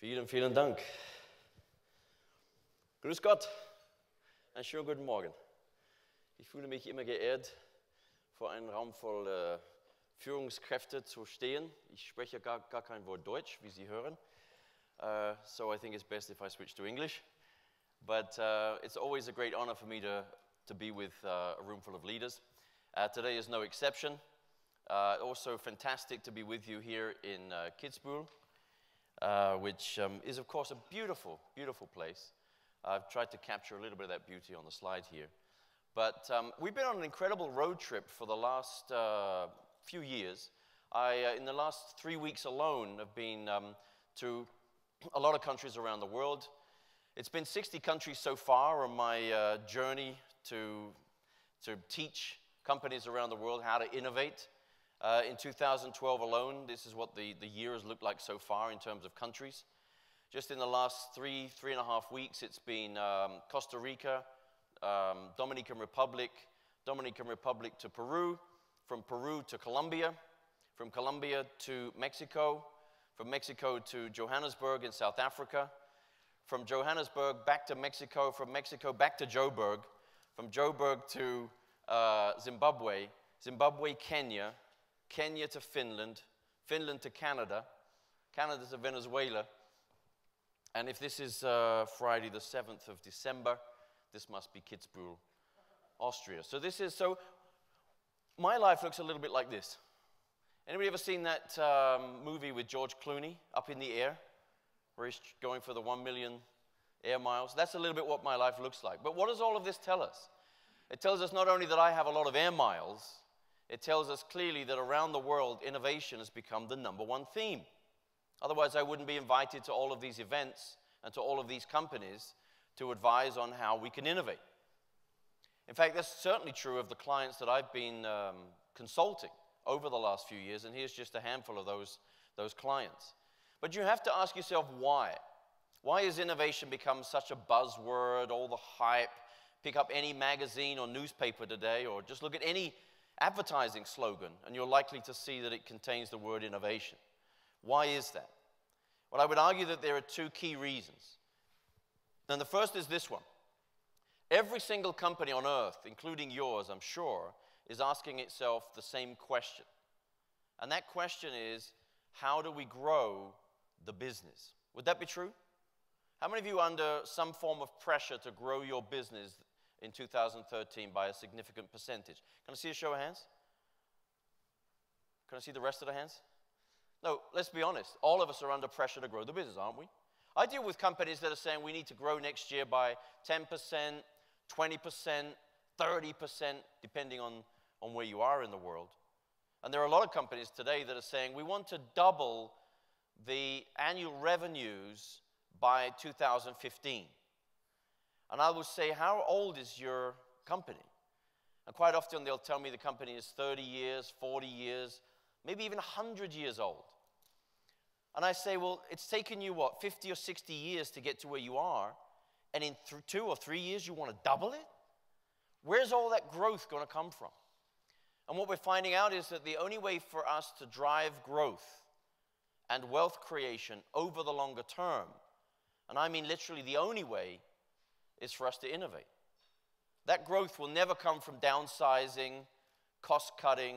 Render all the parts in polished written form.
Vielen, vielen Dank. Grüß Gott. Einen schönen guten Morgen. Ich fühle mich immer geehrt, vor einem Raum voll Führungskräfte zu stehen. Ich spreche gar kein Wort Deutsch, wie Sie hören. So I think it's best if I switch to English. But it's always a great honor for me to be with a room full of leaders. Today is no exception. Also fantastic to be with you here in Kitzbühel, which is of course a beautiful, beautiful place. I've tried to capture a little bit of that beauty on the slide here. But we've been on an incredible road trip for the last few years. In the last 3 weeks alone, have been to a lot of countries around the world. It's been 60 countries so far on my journey to teach companies around the world how to innovate. In 2012 alone, this is what the year has looked like so far in terms of countries. Just in the last three and a half weeks, it's been Costa Rica, Dominican Republic to Peru, from Peru to Colombia, from Colombia to Mexico, from Mexico to Johannesburg in South Africa, from Johannesburg back to Mexico, from Mexico back to Joburg, from Joburg to Zimbabwe, Kenya, Kenya to Finland, Finland to Canada, Canada to Venezuela. And if this is Friday the 7th of December, this must be Kitzbühel, Austria. So my life looks a little bit like this. Anybody ever seen that movie with George Clooney, Up in the Air, where he's going for the 1 million air miles? That's a little bit what my life looks like. But what does all of this tell us? It tells us not only that I have a lot of air miles, it tells us clearly that around the world, innovation has become the #1 theme. Otherwise, I wouldn't be invited to all of these events and to all of these companies to advise on how we can innovate. In fact, that's certainly true of the clients that I've been consulting over the last few years, and here's just a handful of those clients. But you have to ask yourself why. Why has innovation become such a buzzword, all the hype? Pick up any magazine or newspaper today, or just look at any advertising slogan, and you're likely to see that it contains the word innovation. Why is that? Well, I would argue that there are two key reasons. And the first is this one. Every single company on earth, including yours, I'm sure, is asking itself the same question. And that question is, how do we grow the business? Would that be true? How many of you are under some form of pressure to grow your business in 2013 by a significant percentage? Can I see a show of hands? Can I see the rest of the hands? No, let's be honest. All of us are under pressure to grow the business, aren't we? I deal with companies that are saying we need to grow next year by 10%, 20%, 30%, depending on where you are in the world. And there are a lot of companies today that are saying we want to double the annual revenues by 2015. And I will say, how old is your company? And quite often they'll tell me the company is 30 years, 40 years, maybe even 100 years old. And I say, well, it's taken you, 50 or 60 years to get to where you are, and in 2 or 3 years you want to double it? Where's all that growth going to come from? And what we're finding out is that the only way for us to drive growth and wealth creation over the longer term, and I mean literally the only way, is for us to innovate. That growth will never come from downsizing, cost cutting,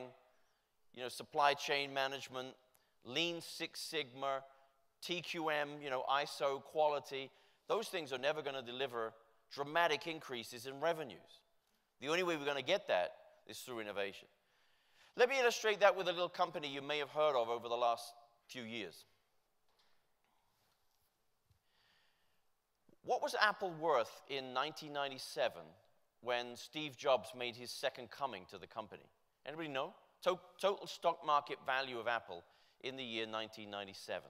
supply chain management, Lean Six Sigma, TQM, ISO quality. Those things are never going to deliver dramatic increases in revenues. The only way we're going to get that is through innovation. Let me illustrate that with a little company you may have heard of over the last few years. What was Apple worth in 1997 when Steve Jobs made his second coming to the company? Anybody know? Total stock market value of Apple in the year 1997.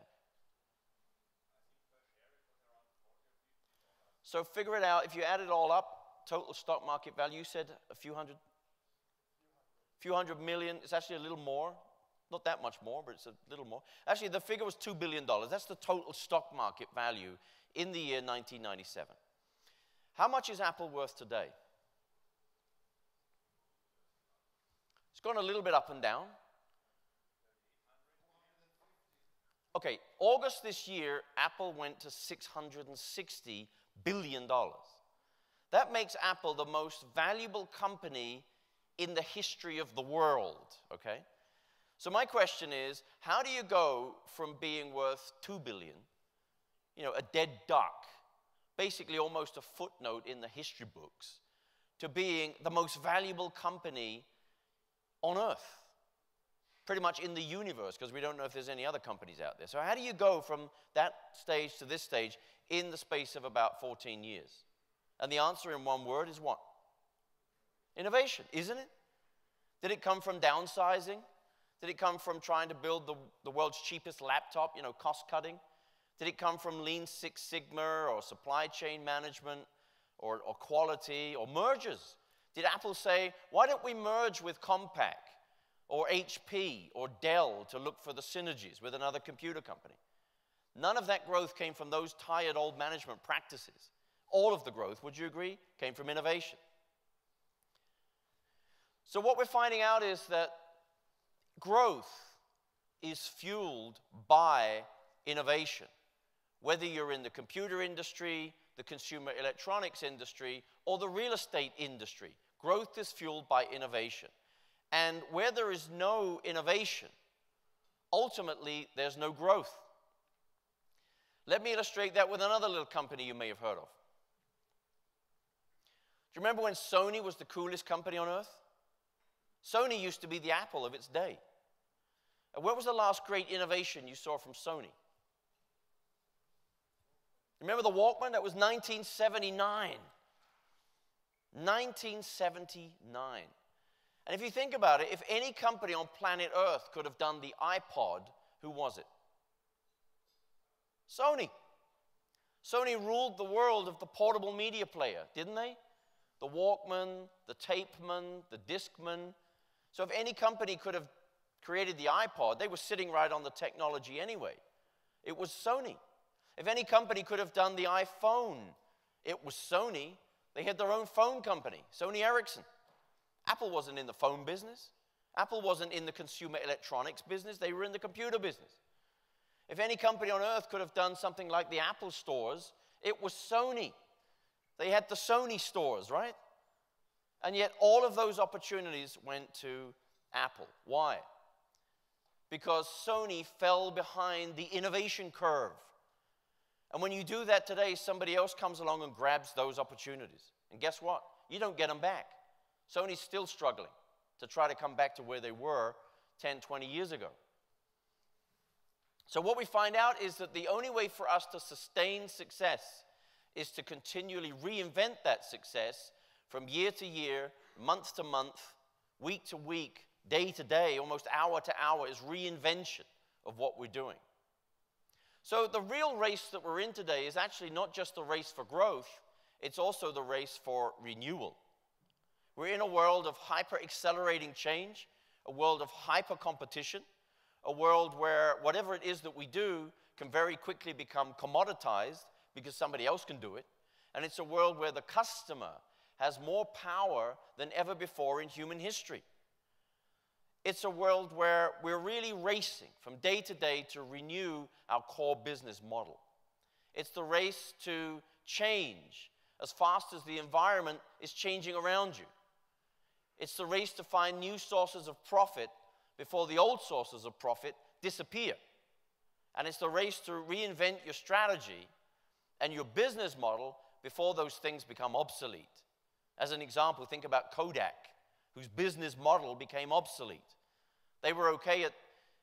So figure it out. If you add it all up, total stock market value, you said a few hundred million. It's actually a little more. Not that much more, but it's a little more. Actually, the figure was $2 billion. That's the total stock market value in the year 1997. How much is Apple worth today? It's gone a little bit up and down. Okay, August this year, Apple went to $660 billion. That makes Apple the most valuable company in the history of the world, okay? So my question is, how do you go from being worth $2 billion, a dead duck, basically almost a footnote in the history books, to being the most valuable company on Earth? Pretty much in the universe, because we don't know if there's any other companies out there. So how do you go from that stage to this stage in the space of about 14 years? And the answer in one word is what? Innovation, isn't it? Did it come from downsizing? Did it come from trying to build the world's cheapest laptop, cost cutting? Did it come from Lean Six Sigma or supply chain management or quality or mergers? Did Apple say, why don't we merge with Compaq or HP or Dell to look for the synergies with another computer company? None of that growth came from those tired old management practices. All of the growth, would you agree, came from innovation. So what we're finding out is that growth is fueled by innovation. Whether you're in the computer industry, the consumer electronics industry, or the real estate industry, growth is fueled by innovation. And where there is no innovation, ultimately, there's no growth. Let me illustrate that with another little company you may have heard of. Do you remember when Sony was the coolest company on earth? Sony used to be the Apple of its day. And what was the last great innovation you saw from Sony? Remember the Walkman? That was 1979. 1979. And if you think about it, if any company on planet Earth could have done the iPod, who was it? Sony. Sony ruled the world of the portable media player, didn't they? The Walkman, the Tapeman, the Discman. So if any company could have created the iPod, they were sitting right on the technology anyway. It was Sony. If any company could have done the iPhone, it was Sony. They had their own phone company, Sony Ericsson. Apple wasn't in the phone business. Apple wasn't in the consumer electronics business. They were in the computer business. If any company on earth could have done something like the Apple stores, it was Sony. They had the Sony stores, right? And yet all of those opportunities went to Apple. Why? Because Sony fell behind the innovation curve. And when you do that today, somebody else comes along and grabs those opportunities. And guess what? You don't get them back. Sony's still struggling to try to come back to where they were 10, 20 years ago. So what we find out is that the only way for us to sustain success is to continually reinvent that success from year to year, month to month, week to week, day to day, almost hour to hour, is reinvention of what we're doing. So the real race that we're in today is actually not just the race for growth, it's also the race for renewal. We're in a world of hyper-accelerating change, a world of hyper-competition, a world where whatever it is that we do can very quickly become commoditized because somebody else can do it. And it's a world where the customer has more power than ever before in human history. It's a world where we're really racing from day to day to renew our core business model. It's the race to change as fast as the environment is changing around you. It's the race to find new sources of profit before the old sources of profit disappear. And it's the race to reinvent your strategy and your business model before those things become obsolete. As an example, think about Kodak, whose business model became obsolete. They were okay at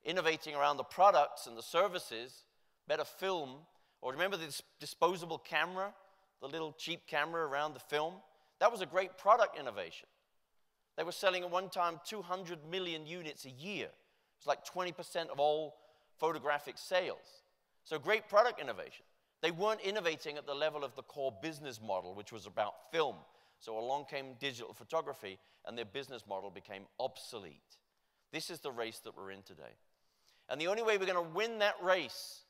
innovating around the products and the services, better film, or remember this disposable camera, the little cheap camera around the film? That was a great product innovation. They were selling at one time 200 million units a year. It was like 20% of all photographic sales. So great product innovation. They weren't innovating at the level of the core business model, which was about film. So along came digital photography, and their business model became obsolete. This is the race that we're in today. And the only way we're going to win that race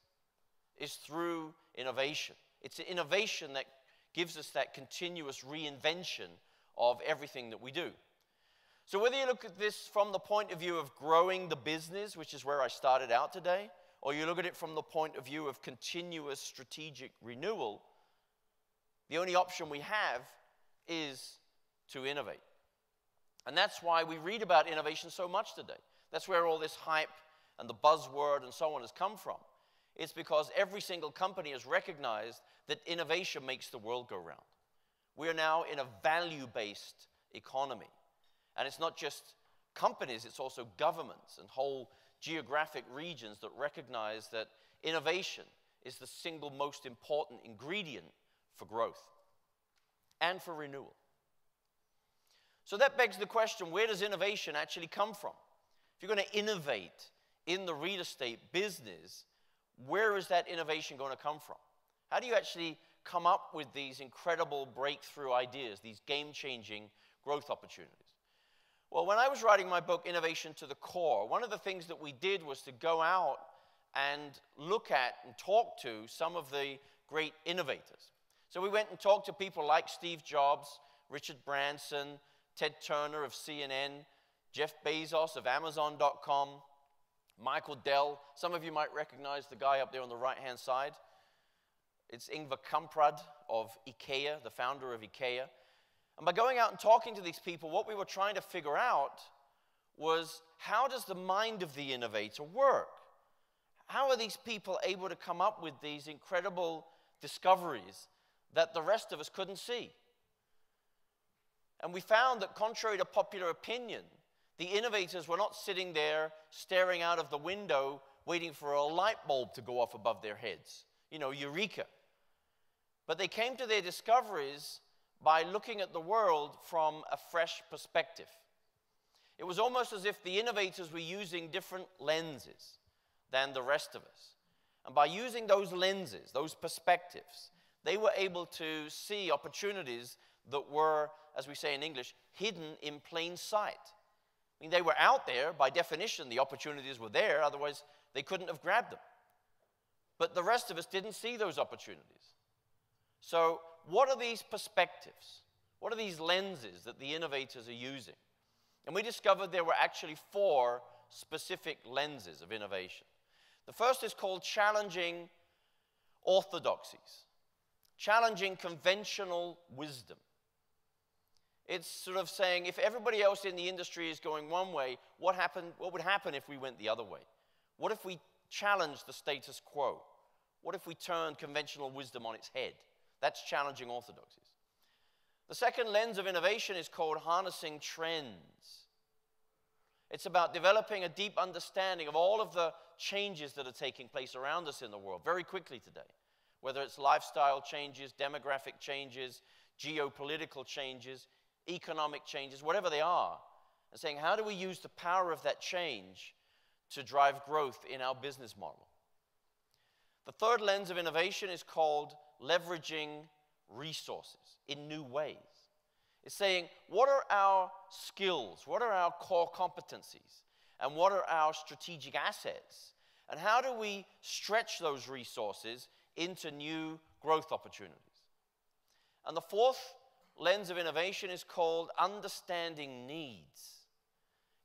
is through innovation. It's innovation that gives us that continuous reinvention of everything that we do. So whether you look at this from the point of view of growing the business, which is where I started out today, or you look at it from the point of view of continuous strategic renewal, the only option we have is to innovate. And that's why we read about innovation so much today. That's where all this hype and the buzzword and so on has come from. It's because every single company has recognized that innovation makes the world go round. We are now in a value-based economy. And it's not just companies, it's also governments and whole geographic regions that recognize that innovation is the single most important ingredient for growth and for renewal. So that begs the question, where does innovation actually come from? If you're going to innovate in the real estate business, where is that innovation going to come from? How do you actually come up with these incredible breakthrough ideas, these game-changing growth opportunities? Well, when I was writing my book, Innovation to the Core, one of the things that we did was to go out and look at and talk to some of the great innovators. So we went and talked to people like Steve Jobs, Richard Branson, Ted Turner of CNN, Jeff Bezos of Amazon.com, Michael Dell. Some of you might recognize the guy up there on the right-hand side. It's Ingvar Kamprad of IKEA, the founder of IKEA. And by going out and talking to these people, what we were trying to figure out was, how does the mind of the innovator work? How are these people able to come up with these incredible discoveries that the rest of us couldn't see? And we found that, contrary to popular opinion, the innovators were not sitting there staring out of the window waiting for a light bulb to go off above their heads. You know, eureka. But they came to their discoveries by looking at the world from a fresh perspective. It was almost as if the innovators were using different lenses than the rest of us. And by using those lenses, those perspectives, they were able to see opportunities that were, as we say in English, hidden in plain sight. I mean, they were out there. By definition, the opportunities were there. Otherwise, they couldn't have grabbed them. But the rest of us didn't see those opportunities. So what are these perspectives? What are these lenses that the innovators are using? And we discovered there were actually 4 specific lenses of innovation. The first is called challenging orthodoxies, challenging conventional wisdom. It's sort of saying, if everybody else in the industry is going one way, what would happen if we went the other way? What if we challenged the status quo? What if we turned conventional wisdom on its head? That's challenging orthodoxies. The second lens of innovation is called harnessing trends. It's about developing a deep understanding of all of the changes that are taking place around us in the world very quickly today, whether it's lifestyle changes, demographic changes, geopolitical changes, economic changes, whatever they are, and saying, how do we use the power of that change to drive growth in our business model? The third lens of innovation is called leveraging resources in new ways. It's saying, what are our skills? What are our core competencies? And what are our strategic assets? And how do we stretch those resources into new growth opportunities? And the fourth lens of innovation is called understanding needs.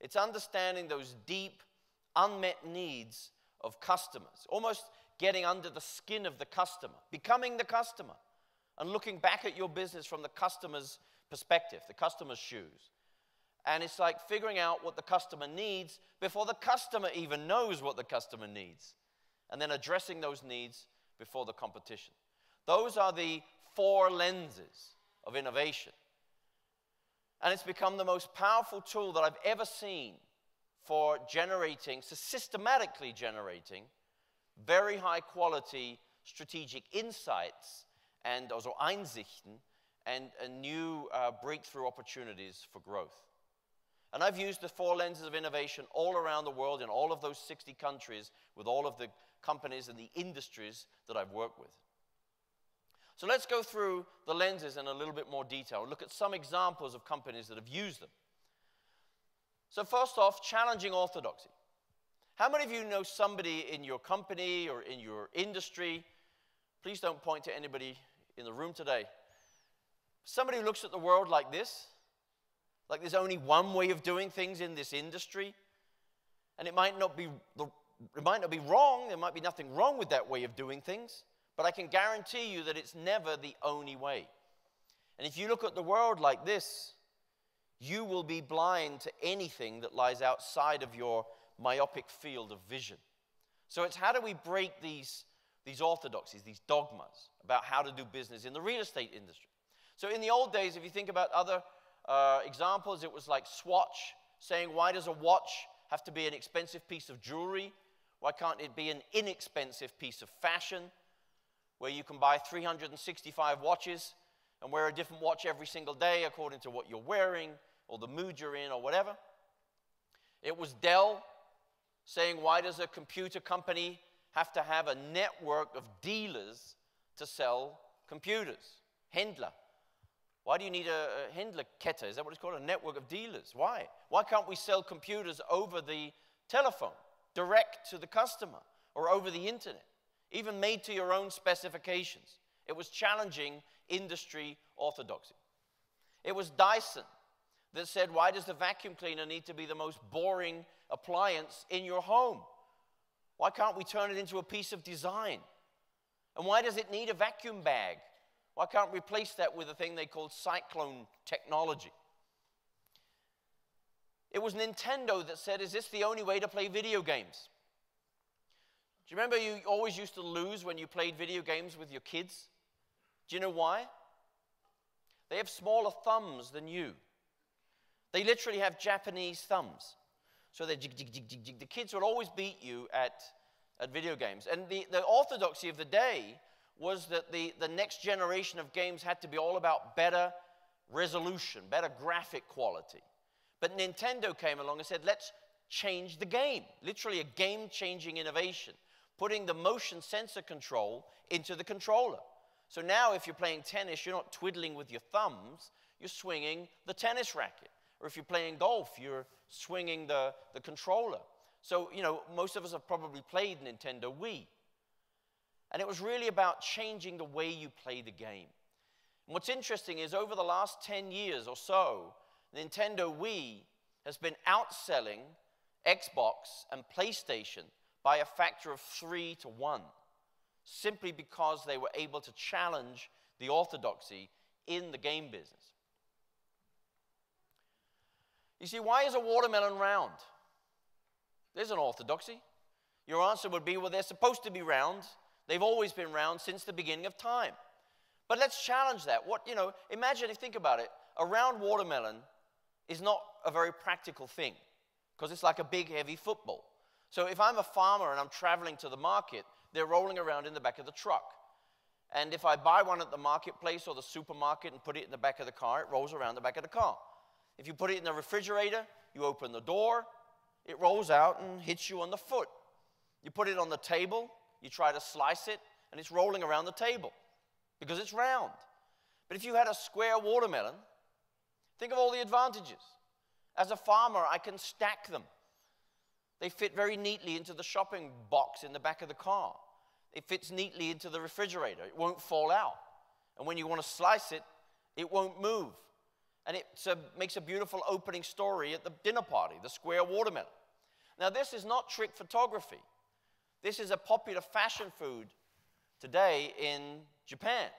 It's understanding those deep, unmet needs of customers, almost getting under the skin of the customer, becoming the customer, and looking back at your business from the customer's perspective, the customer's shoes. And it's like figuring out what the customer needs before the customer even knows what the customer needs, and then addressing those needs before the competition. Those are the 4 lenses of innovation. And it's become the most powerful tool that I've ever seen for generating, so systematically generating, very high quality strategic insights and also Einsichten and new breakthrough opportunities for growth. And I've used the 4 lenses of innovation all around the world in all of those 60 countries with all of the companies and the industries that I've worked with. So let's go through the lenses in a little bit more detail and look at some examples of companies that have used them. So first off, challenging orthodoxy. How many of you know somebody in your company or in your industry? Please don't point to anybody in the room today. Somebody who looks at the world like this, like there's only one way of doing things in this industry, and it might not be the It might not be wrong. There might be nothing wrong with that way of doing things. But I can guarantee you that it's never the only way. And if you look at the world like this, you will be blind to anything that lies outside of your myopic field of vision. So it's how do we break these orthodoxies, these dogmas about how to do business in the real estate industry. So in the old days, if you think about other examples, it was like Swatch saying, why does a watch have to be an expensive piece of jewelry? Why can't it be an inexpensive piece of fashion where you can buy 365 watches and wear a different watch every single day according to what you're wearing or the mood you're in or whatever? It was Dell saying, why does a computer company have to have a network of dealers to sell computers? Händler. Why do you need a Händlerkette? Is that what it's called? A network of dealers. Why? Why can't we sell computers over the telephone, direct to the customer, or over the internet, even made to your own specifications? It was challenging industry orthodoxy. It was Dyson that said, why does the vacuum cleaner need to be the most boring appliance in your home? Why can't we turn it into a piece of design? And why does it need a vacuum bag? Why can't we replace that with a thing they called cyclone technology? It was Nintendo that said, is this the only way to play video games? Do you remember you always used to lose when you played video games with your kids? Do you know why? They have smaller thumbs than you. They literally have Japanese thumbs. So they jig, jig, jig, jig, jig. The kids would always beat you at video games. And the orthodoxy of the day was that the next generation of games had to be all about better resolution, better graphic quality. But Nintendo came along and said, let's change the game. Literally a game-changing innovation, putting the motion sensor control into the controller. So now if you're playing tennis, you're not twiddling with your thumbs, you're swinging the tennis racket. Or if you're playing golf, you're swinging the controller. So, you know, most of us have probably played Nintendo Wii. And it was really about changing the way you play the game. And what's interesting is over the last 10 years or so, Nintendo Wii has been outselling Xbox and PlayStation by a factor of 3 to 1, simply because they were able to challenge the orthodoxy in the game business. You see, why is a watermelon round? There's an orthodoxy. Your answer would be, well, they're supposed to be round. They've always been round since the beginning of time. But let's challenge that. Imagine, if you think about it, a round watermelon is not a very practical thing because it's like a big, heavy football. So if I'm a farmer and I'm traveling to the market, they're rolling around in the back of the truck. And if I buy one at the marketplace or the supermarket and put it in the back of the car, it rolls around the back of the car. If you put it in the refrigerator, you open the door, it rolls out and hits you on the foot. You put it on the table, you try to slice it, and it's rolling around the table because it's round. But if you had a square watermelon, think of all the advantages. As a farmer, I can stack them. They fit very neatly into the shopping box in the back of the car. It fits neatly into the refrigerator. It won't fall out. And when you want to slice it, it won't move. And it makes a beautiful opening story at the dinner party, the square watermelon. Now, this is not trick photography. This is a popular fashion food today in Japan.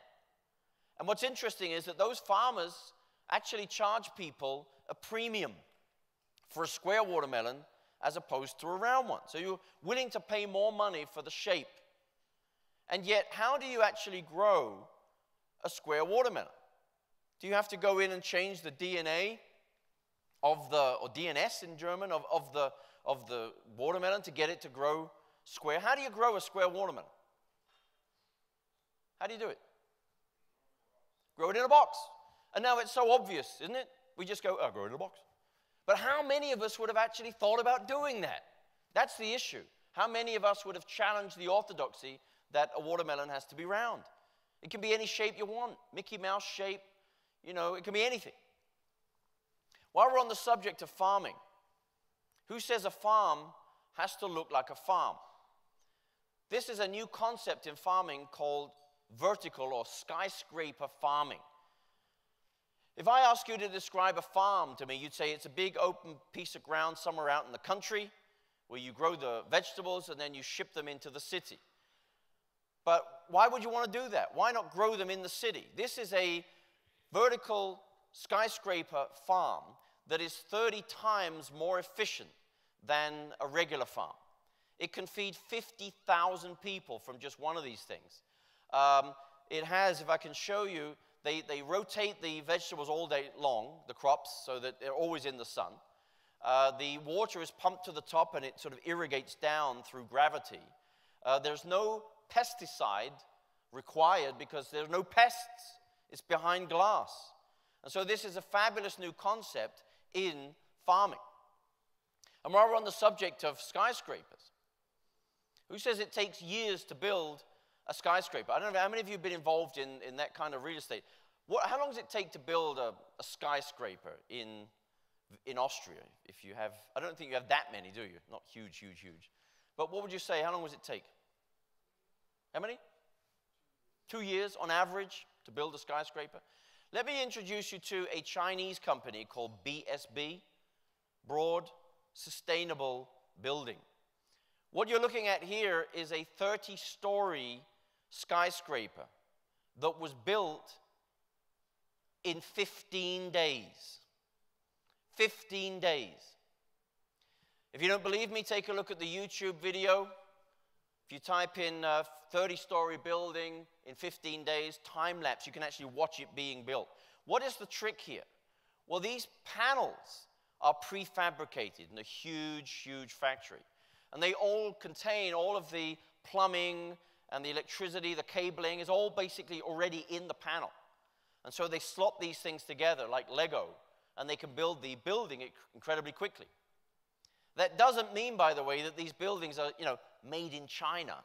And what's interesting is that those farmers actually charge people a premium for a square watermelon as opposed to a round one. So you're willing to pay more money for the shape. And yet, how do you actually grow a square watermelon? Do you have to go in and change the DNA of or DNS in German, of the watermelon to get it to grow square? How do you grow a square watermelon? How do you do it? Grow it in a box. And now it's so obvious, isn't it? We just go, oh, grow it in a box. But how many of us would have actually thought about doing that? That's the issue. How many of us would have challenged the orthodoxy that a watermelon has to be round? It can be any shape you want, Mickey Mouse shape, you know, it can be anything. While we're on the subject of farming, who says a farm has to look like a farm? This is a new concept in farming called vertical or skyscraper farming. If I ask you to describe a farm to me, you'd say it's a big open piece of ground somewhere out in the country where you grow the vegetables and then you ship them into the city. But why would you want to do that? Why not grow them in the city? This is a vertical skyscraper farm that is 30 times more efficient than a regular farm. It can feed 50,000 people from just one of these things. It has, if I can show you, they rotate the vegetables all day long, the crops, so that they're always in the sun. The water is pumped to the top and it sort of irrigates down through gravity. There's no pesticide required because there are no pests. It's behind glass. And so this is a fabulous new concept in farming. And while we're on the subject of skyscrapers, who says it takes years to build a skyscraper? I don't know how many of you have been involved in that kind of real estate. How long does it take to build a skyscraper in Austria? If you have, I don't think you have that many, do you? Not huge, huge, huge. But what would you say? How long does it take? How many? 2 years on average to build a skyscraper. Let me introduce you to a Chinese company called BSB, Broad Sustainable Building. What you're looking at here is a 30-story skyscraper that was built in 15 days. 15 days. If you don't believe me, take a look at the YouTube video. If you type in 30-story building in 15 days, time-lapse, you can actually watch it being built. What is the trick here? Well, these panels are prefabricated in a huge, huge factory. And they all contain all of the plumbing and the electricity, the cabling is all basically already in the panel. And so they slot these things together like Lego, and they can build the building incredibly quickly. That doesn't mean, by the way, that these buildings are, made in China.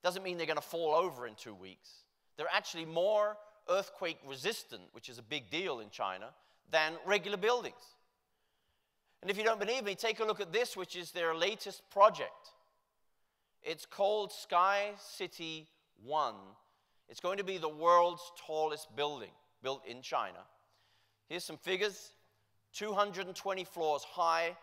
Doesn't mean they're going to fall over in 2 weeks. They're actually more earthquake resistant, which is a big deal in China, than regular buildings. And if you don't believe me, take a look at this, which is their latest project. It's called Sky City 1. It's going to be the world's tallest building built in China. Here's some figures. 220 floors high,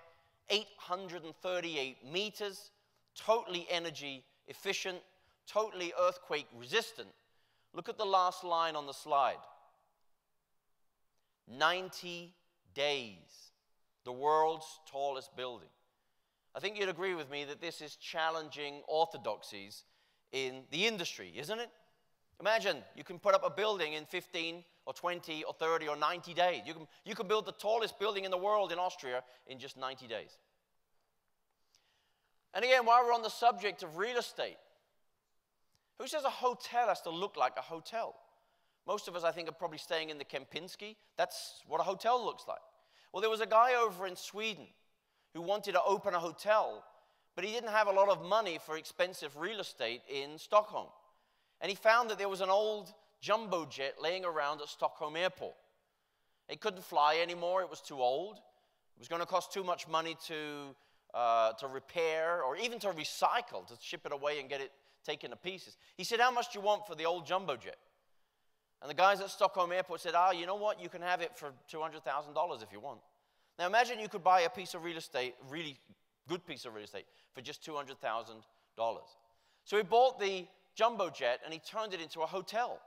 838 meters, totally energy efficient, totally earthquake resistant. Look at the last line on the slide. 90 days. The world's tallest building. I think you'd agree with me that this is challenging orthodoxies in the industry, isn't it? Imagine you can put up a building in 15 or 20 or 30 or 90 days. You can build the tallest building in the world in Austria in just 90 days. And again, while we're on the subject of real estate, who says a hotel has to look like a hotel? Most of us, I think, are probably staying in the Kempinski. That's what a hotel looks like. Well, there was a guy over in Sweden who wanted to open a hotel, but he didn't have a lot of money for expensive real estate in Stockholm. And he found that there was an old jumbo jet laying around at Stockholm Airport. It couldn't fly anymore. It was too old. It was going to cost too much money to repair or even to recycle, to ship it away and get it taken to pieces. He said, "How much do you want for the old jumbo jet?" And the guys at Stockholm Airport said, "You know what? You can have it for $200,000 if you want." Now imagine you could buy a piece of real estate, really good piece of real estate, for just $200,000. So he bought the jumbo jet and he turned it into a hotel.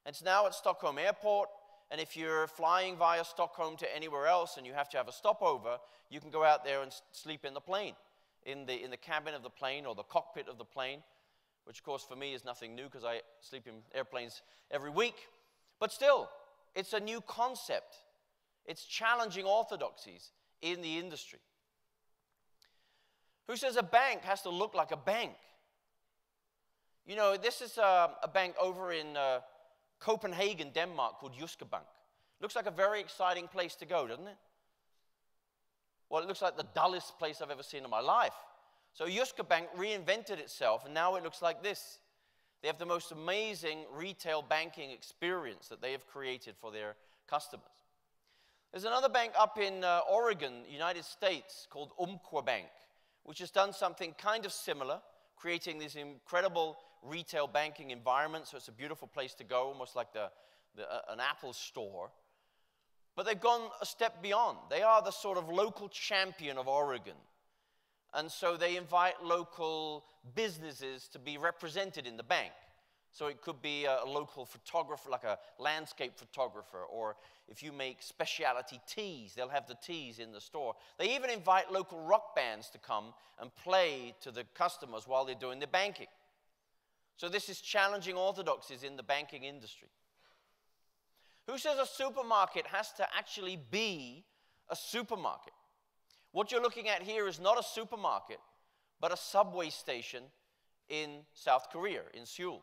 It's now at Stockholm Airport, and if you're flying via Stockholm to anywhere else and you have to have a stopover, you can go out there and sleep in the plane, in the cabin of the plane or the cockpit of the plane, which of course for me is nothing new because I sleep in airplanes every week. But still, it's a new concept. It's challenging orthodoxies in the industry. Who says a bank has to look like a bank? This is a bank over in Copenhagen, Denmark, called Jyske Bank. Looks like a very exciting place to go, doesn't it? Well, it looks like the dullest place I've ever seen in my life. So Jyske Bank reinvented itself, and now it looks like this. They have the most amazing retail banking experience that they have created for their customers. There's another bank up in Oregon, United States, called Umpqua Bank, which has done something kind of similar, creating this incredible retail banking environment. So it's a beautiful place to go, almost like an Apple store. But they've gone a step beyond. They are the sort of local champion of Oregon. And so they invite local businesses to be represented in the bank. So it could be a local photographer, like a landscape photographer, or if you make specialty teas, they'll have the teas in the store. They even invite local rock bands to come and play to the customers while they're doing the banking. So this is challenging orthodoxies in the banking industry. Who says a supermarket has to actually be a supermarket? What you're looking at here is not a supermarket, but a subway station in South Korea, in Seoul.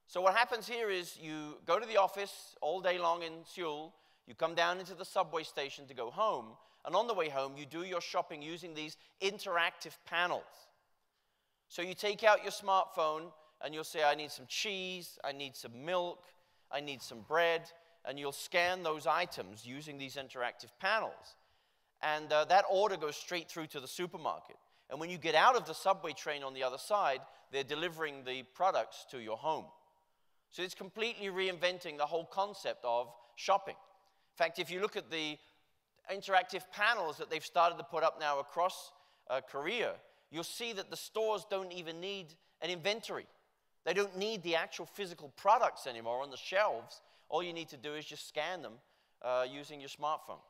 So what happens here is you go to the office all day long in Seoul, you come down into the subway station to go home, and on the way home you do your shopping using these interactive panels. So you take out your smartphone and you'll say, I need some cheese, I need some milk, I need some bread, and you'll scan those items using these interactive panels. And that order goes straight through to the supermarket. And when you get out of the subway train on the other side, they're delivering the products to your home. So it's completely reinventing the whole concept of shopping. In fact, if you look at the interactive panels that they've started to put up now across Korea, you'll see that the stores don't even need an inventory. They don't need the actual physical products anymore on the shelves. All you need to do is just scan them using your smartphone.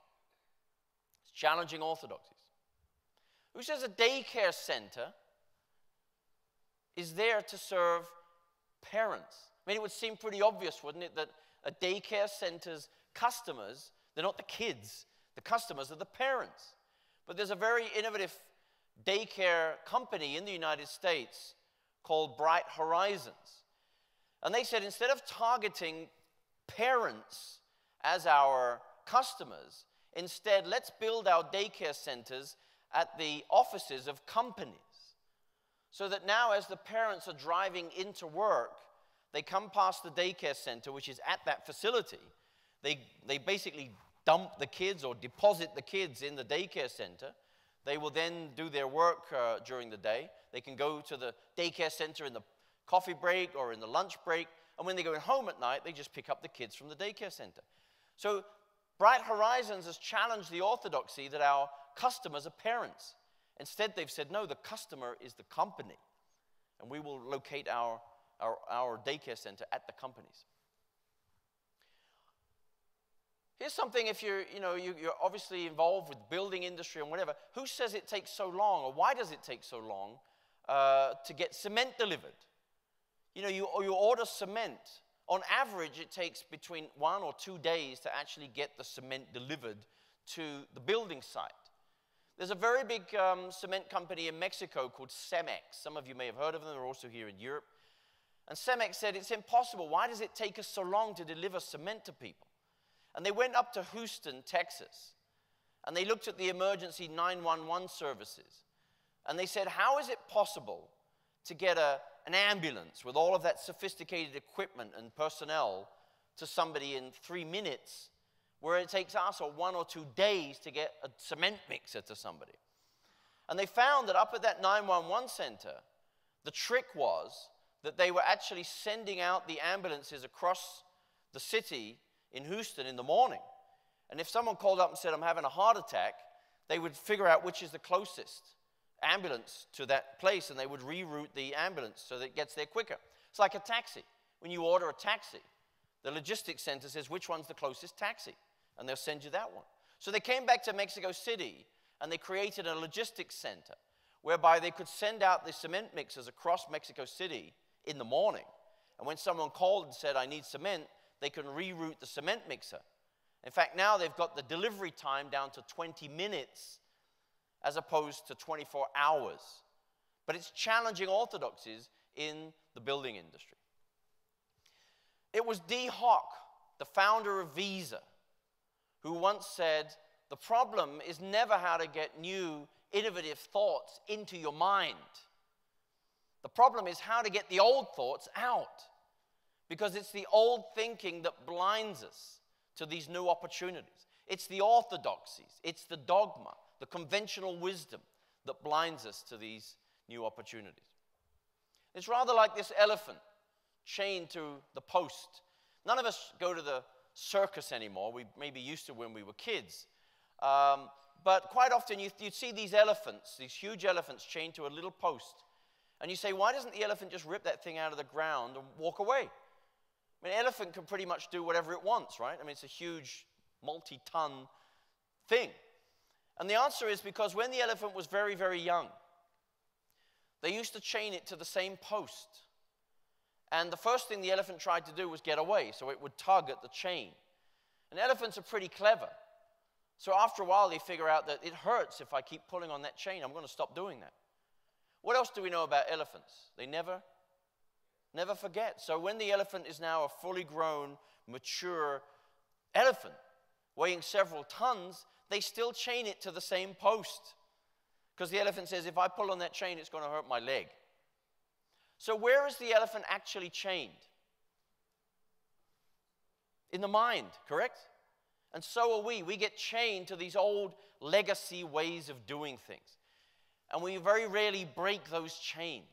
It's challenging orthodoxies. Who says a daycare center is there to serve parents? I mean, it would seem pretty obvious, wouldn't it, that a daycare center's customers, they're not the kids. The customers are the parents. But there's a very innovative daycare company in the United States called Bright Horizons. And they said instead of targeting parents as our customers, instead let's build our daycare centers at the offices of companies. So that now as the parents are driving into work, they come past the daycare center, which is at that facility. They basically dump the kids or deposit the kids in the daycare center. They will then do their work during the day. They can go to the daycare center in the coffee break or in the lunch break. And when they go home at night, they just pick up the kids from the daycare center. So Bright Horizons has challenged the orthodoxy that our customers are parents. Instead, they've said, no, the customer is the company. And we will locate our daycare center at the companies. Here's something, if you're obviously involved with building industry and whatever, who says it takes so long, or why does it take so long to get cement delivered? You know, you order cement. On average, it takes between 1 or 2 days to actually get the cement delivered to the building site. There's a very big cement company in Mexico called Cemex. Some of you may have heard of them. They're also here in Europe. And Cemex said, it's impossible. Why does it take us so long to deliver cement to people? And they went up to Houston, Texas, and they looked at the emergency 911 services. And they said, how is it possible to get an ambulance with all of that sophisticated equipment and personnel to somebody in 3 minutes, where it takes us 1 or 2 days to get a cement mixer to somebody? And they found that up at that 911 center, the trick was that they were actually sending out the ambulances across the city in Houston in the morning. And if someone called up and said, I'm having a heart attack, they would figure out which is the closest ambulance to that place, and they would reroute the ambulance so that it gets there quicker. It's like a taxi. When you order a taxi, the logistics center says, which one's the closest taxi? And they'll send you that one. So they came back to Mexico City, and they created a logistics center whereby they could send out the cement mixers across Mexico City in the morning. And when someone called and said, I need cement, they can reroute the cement mixer. In fact, now they've got the delivery time down to 20 minutes as opposed to 24 hours. But it's challenging orthodoxies in the building industry. It was Dee Hock, the founder of Visa, who once said, the problem is never how to get new, innovative thoughts into your mind. The problem is how to get the old thoughts out. Because it's the old thinking that blinds us to these new opportunities. It's the orthodoxies, it's the dogma, the conventional wisdom that blinds us to these new opportunities. It's rather like this elephant chained to the post. None of us go to the circus anymore. We maybe used to when we were kids. but quite often you'd see these elephants, these huge elephants chained to a little post. And you say, why doesn't the elephant just rip that thing out of the ground and walk away? I mean, an elephant can pretty much do whatever it wants, right? I mean, it's a huge, multi-ton thing. And the answer is because when the elephant was very, very young, they used to chain it to the same post. And the first thing the elephant tried to do was get away, so it would tug at the chain. And elephants are pretty clever. So after a while, they figure out that it hurts if I keep pulling on that chain. I'm going to stop doing that. What else do we know about elephants? They never forget. So when the elephant is now a fully grown, mature elephant, weighing several tons, they still chain it to the same post. Because the elephant says, if I pull on that chain, it's going to hurt my leg. So where is the elephant actually chained? In the mind, correct? And so are we. We get chained to these old legacy ways of doing things. And we very rarely break those chains.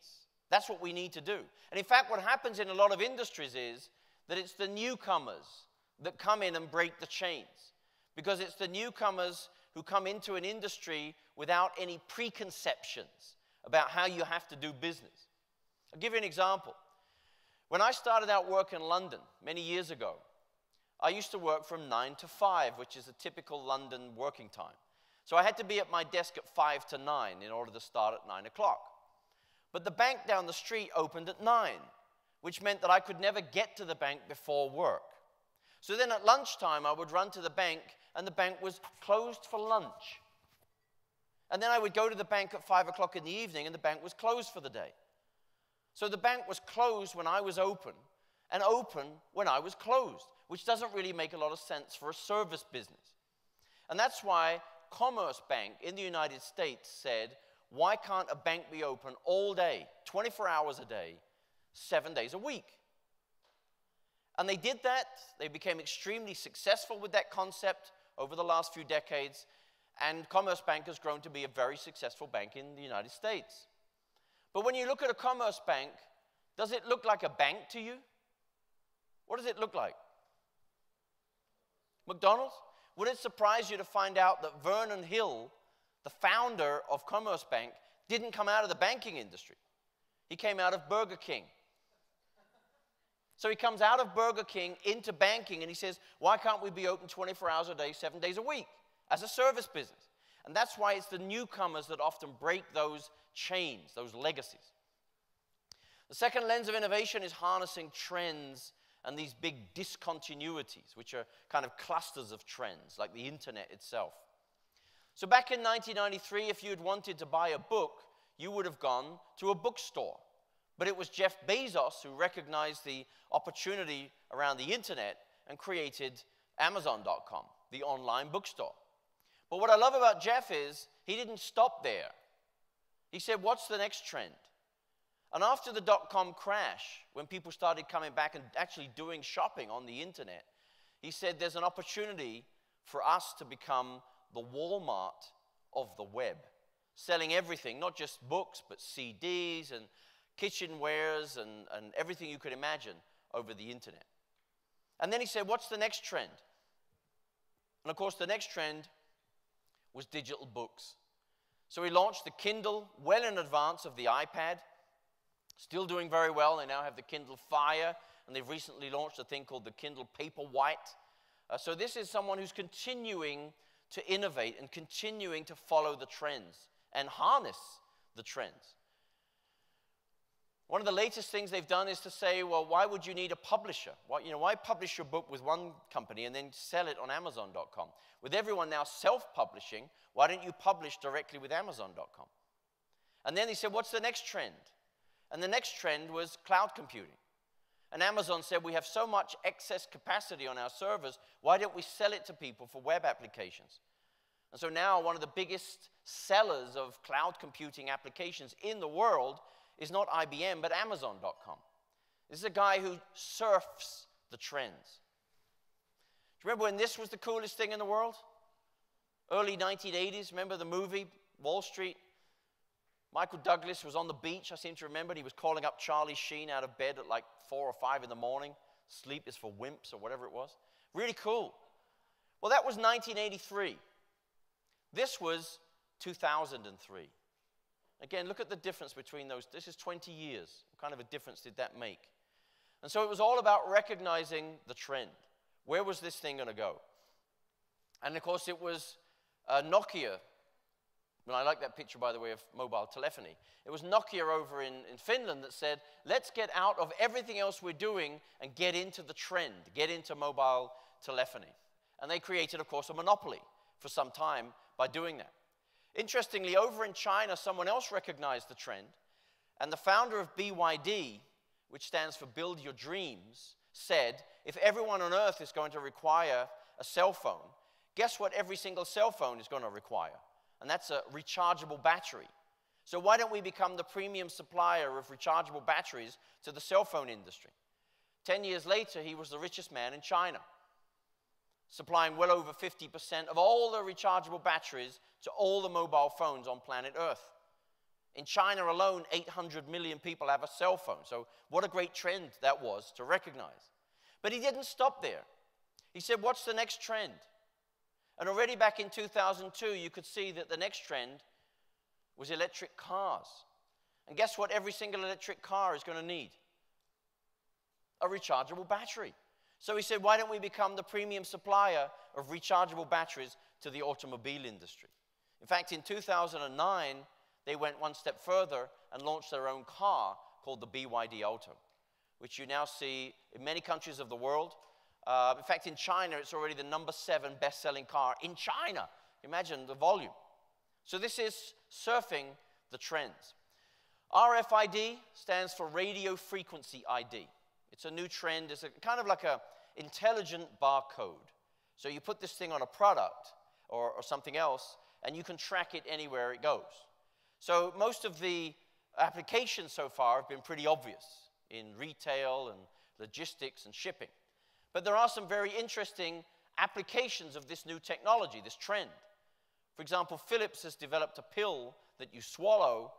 That's what we need to do. And in fact, what happens in a lot of industries is that it's the newcomers that come in and break the chains. Because it's the newcomers who come into an industry without any preconceptions about how you have to do business. I'll give you an example. When I started out work in London many years ago, I used to work from 9 to 5, which is a typical London working time. So I had to be at my desk at 5 to 9 in order to start at 9 o'clock. But the bank down the street opened at 9, which meant that I could never get to the bank before work. So then at lunchtime, I would run to the bank, and the bank was closed for lunch. And then I would go to the bank at 5 o'clock in the evening, and the bank was closed for the day. So the bank was closed when I was open, and open when I was closed, which doesn't really make a lot of sense for a service business. And that's why Commerce Bank in the United States said, why can't a bank be open all day, 24 hours a day, 7 days a week? And they did that. They became extremely successful with that concept over the last few decades, and Commerce Bank has grown to be a very successful bank in the United States. But when you look at a Commerce Bank, does it look like a bank to you? What does it look like? McDonald's? Would it surprise you to find out that Vernon Hill, the founder of Commerce Bank, didn't come out of the banking industry? He came out of Burger King. So he comes out of Burger King into banking, and he says, why can't we be open 24 hours a day, 7 days a week, as a service business? And that's why it's the newcomers that often break those chains, those legacies. The second lens of innovation is harnessing trends and these big discontinuities, which are kind of clusters of trends, like the internet itself. So back in 1993, if you had wanted to buy a book, you would have gone to a bookstore. But it was Jeff Bezos who recognized the opportunity around the internet and created Amazon.com, the online bookstore. But what I love about Jeff is he didn't stop there. He said, what's the next trend? And after the dot-com crash, when people started coming back and actually doing shopping on the internet, he said there's an opportunity for us to become the Walmart of the web, selling everything, not just books, but CDs and kitchenwares and everything you could imagine over the internet. And then he said, what's the next trend? And of course, the next trend was digital books. So he launched the Kindle well in advance of the iPad. Still doing very well. They now have the Kindle Fire, and they've recently launched a thing called the Kindle Paperwhite. So this is someone who's continuing to innovate and continuing to follow the trends and harness the trends. One of the latest things they've done is to say, well, why would you need a publisher? Why publish your book with one company and then sell it on Amazon.com? With everyone now self-publishing, why don't you publish directly with Amazon.com? And then he said, what's the next trend? And the next trend was cloud computing. And Amazon said, we have so much excess capacity on our servers, why don't we sell it to people for web applications? And so now one of the biggest sellers of cloud computing applications in the world is not IBM, but Amazon.com. This is a guy who surfs the trends. Do you remember when this was the coolest thing in the world? Early 1980s, remember the movie Wall Street? Michael Douglas was on the beach, I seem to remember. He was calling up Charlie Sheen out of bed at like 4 or 5 in the morning. Sleep is for wimps or whatever it was. Really cool. Well, that was 1983. This was 2003. Again, look at the difference between those. This is 20 years. What kind of a difference did that make? And so it was all about recognizing the trend. Where was this thing going to go? And of course, it was Nokia. And I like that picture, by the way, of mobile telephony. It was Nokia over in Finland that said, let's get out of everything else we're doing and get into the trend, get into mobile telephony. And they created, of course, a monopoly for some time by doing that. Interestingly, over in China, someone else recognized the trend. And the founder of BYD, which stands for Build Your Dreams, said, if everyone on Earth is going to require a cell phone, guess what every single cell phone is going to require? And that's a rechargeable battery. So why don't we become the premium supplier of rechargeable batteries to the cell phone industry? 10 years later, he was the richest man in China, supplying well over 50% of all the rechargeable batteries to all the mobile phones on planet Earth. In China alone, 800 million people have a cell phone. So what a great trend that was to recognize. But he didn't stop there. He said, what's the next trend? And already back in 2002, you could see that the next trend was electric cars. And guess what every single electric car is going to need? A rechargeable battery. So he said, why don't we become the premium supplier of rechargeable batteries to the automobile industry? In fact, in 2009, they went one step further and launched their own car called the BYD Auto, which you now see in many countries of the world. In fact, in China, it's already the #7 best-selling car in China. Imagine the volume. So this is surfing the trends. RFID stands for radio frequency ID. It's a new trend. It's kind of like an intelligent barcode. So you put this thing on a product or something else, and you can track it anywhere it goes. So most of the applications so far have been pretty obvious in retail and logistics and shipping. But there are some very interesting applications of this new technology, this trend. For example, Philips has developed a pill that you swallow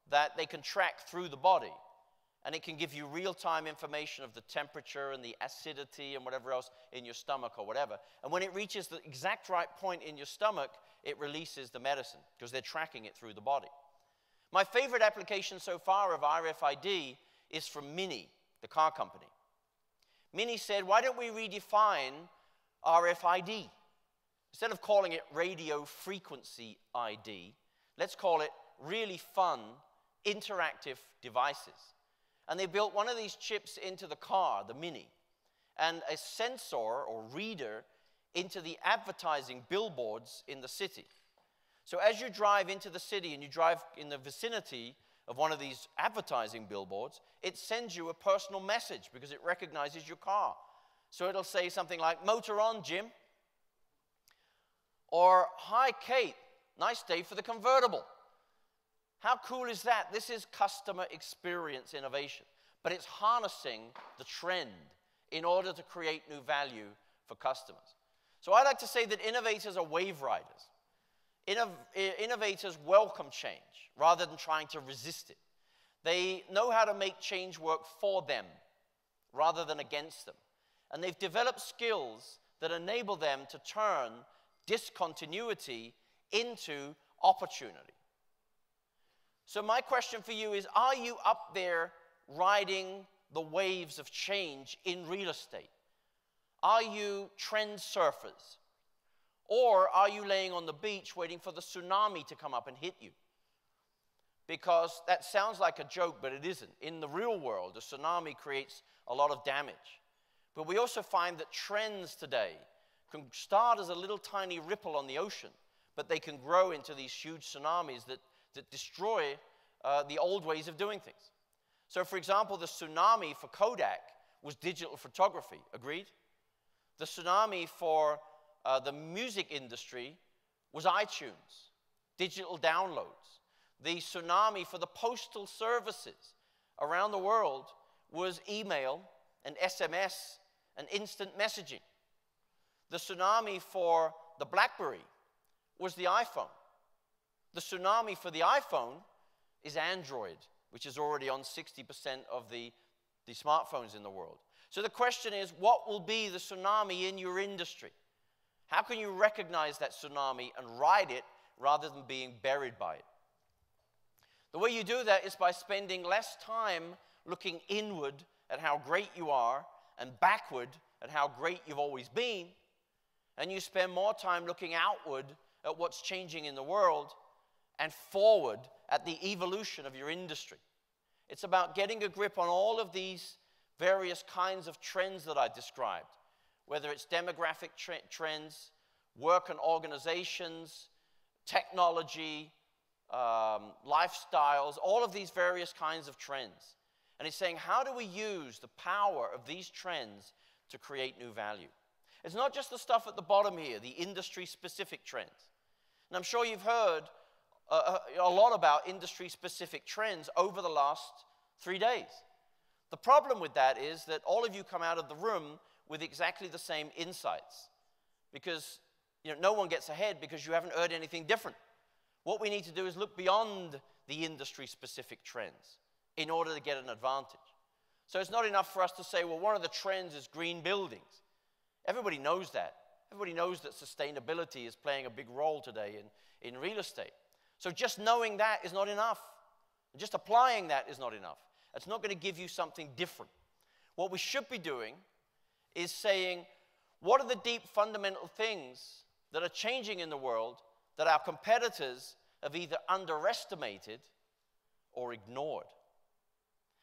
that they can track through the body. And it can give you real-time information of the temperature and the acidity and whatever else in your stomach or whatever. And when it reaches the exact right point in your stomach, it releases the medicine because they're tracking it through the body. My favorite application so far of RFID is from Mini, the car company. Mini said, why don't we redefine RFID? Instead of calling it radio frequency ID, let's call it really fun, interactive devices. And they built one of these chips into the car, the Mini, and a sensor or reader into the advertising billboards in the city. So as you drive into the city and you drive in the vicinity of one of these advertising billboards, it sends you a personal message because it recognizes your car. So it'll say something like, motor on, Jim. Or, hi, Kate, nice day for the convertible. How cool is that? This is customer experience innovation. But it's harnessing the trend in order to create new value for customers. So I like to say that innovators are wave riders. Innovators welcome change rather than trying to resist it. They know how to make change work for them rather than against them. And they've developed skills that enable them to turn discontinuity into opportunity. So my question for you is, are you up there riding the waves of change in real estate? Are you trend surfers? Or are you laying on the beach waiting for the tsunami to come up and hit you? Because that sounds like a joke, but it isn't. In the real world, a tsunami creates a lot of damage. But we also find that trends today can start as a little tiny ripple on the ocean, but they can grow into these huge tsunamis that destroy the old ways of doing things. So, for example, the tsunami for Kodak was digital photography. Agreed? The tsunami for the music industry was iTunes, digital downloads. The tsunami for the postal services around the world was email and SMS and instant messaging. The tsunami for the BlackBerry was the iPhone. The tsunami for the iPhone is Android, which is already on 60% of the smartphones in the world. So the question is, what will be the tsunami in your industry? How can you recognize that tsunami and ride it rather than being buried by it. The way you do that is by spending less time looking inward at how great you are and backward at how great you've always been, and you spend more time looking outward at what's changing in the world and forward at the evolution of your industry. It's about getting a grip on all of these various kinds of trends that I described, whether it's demographic trends, work and organizations, technology, lifestyles, all of these various kinds of trends. And it's saying, how do we use the power of these trends to create new value? It's not just the stuff at the bottom here, the industry-specific trends. And I'm sure you've heard a lot about industry-specific trends over the last 3 days. The problem with that is that all of you come out of the room with exactly the same insights, because no one gets ahead because you haven't heard anything different. What we need to do is look beyond the industry-specific trends in order to get an advantage. So it's not enough for us to say, well, one of the trends is green buildings. Everybody knows that. Everybody knows that sustainability is playing a big role today in real estate. So just knowing that is not enough. Just applying that is not enough. It's not going to give you something different. What we should be doing is saying, what are the deep fundamental things that are changing in the world that our competitors have either underestimated or ignored?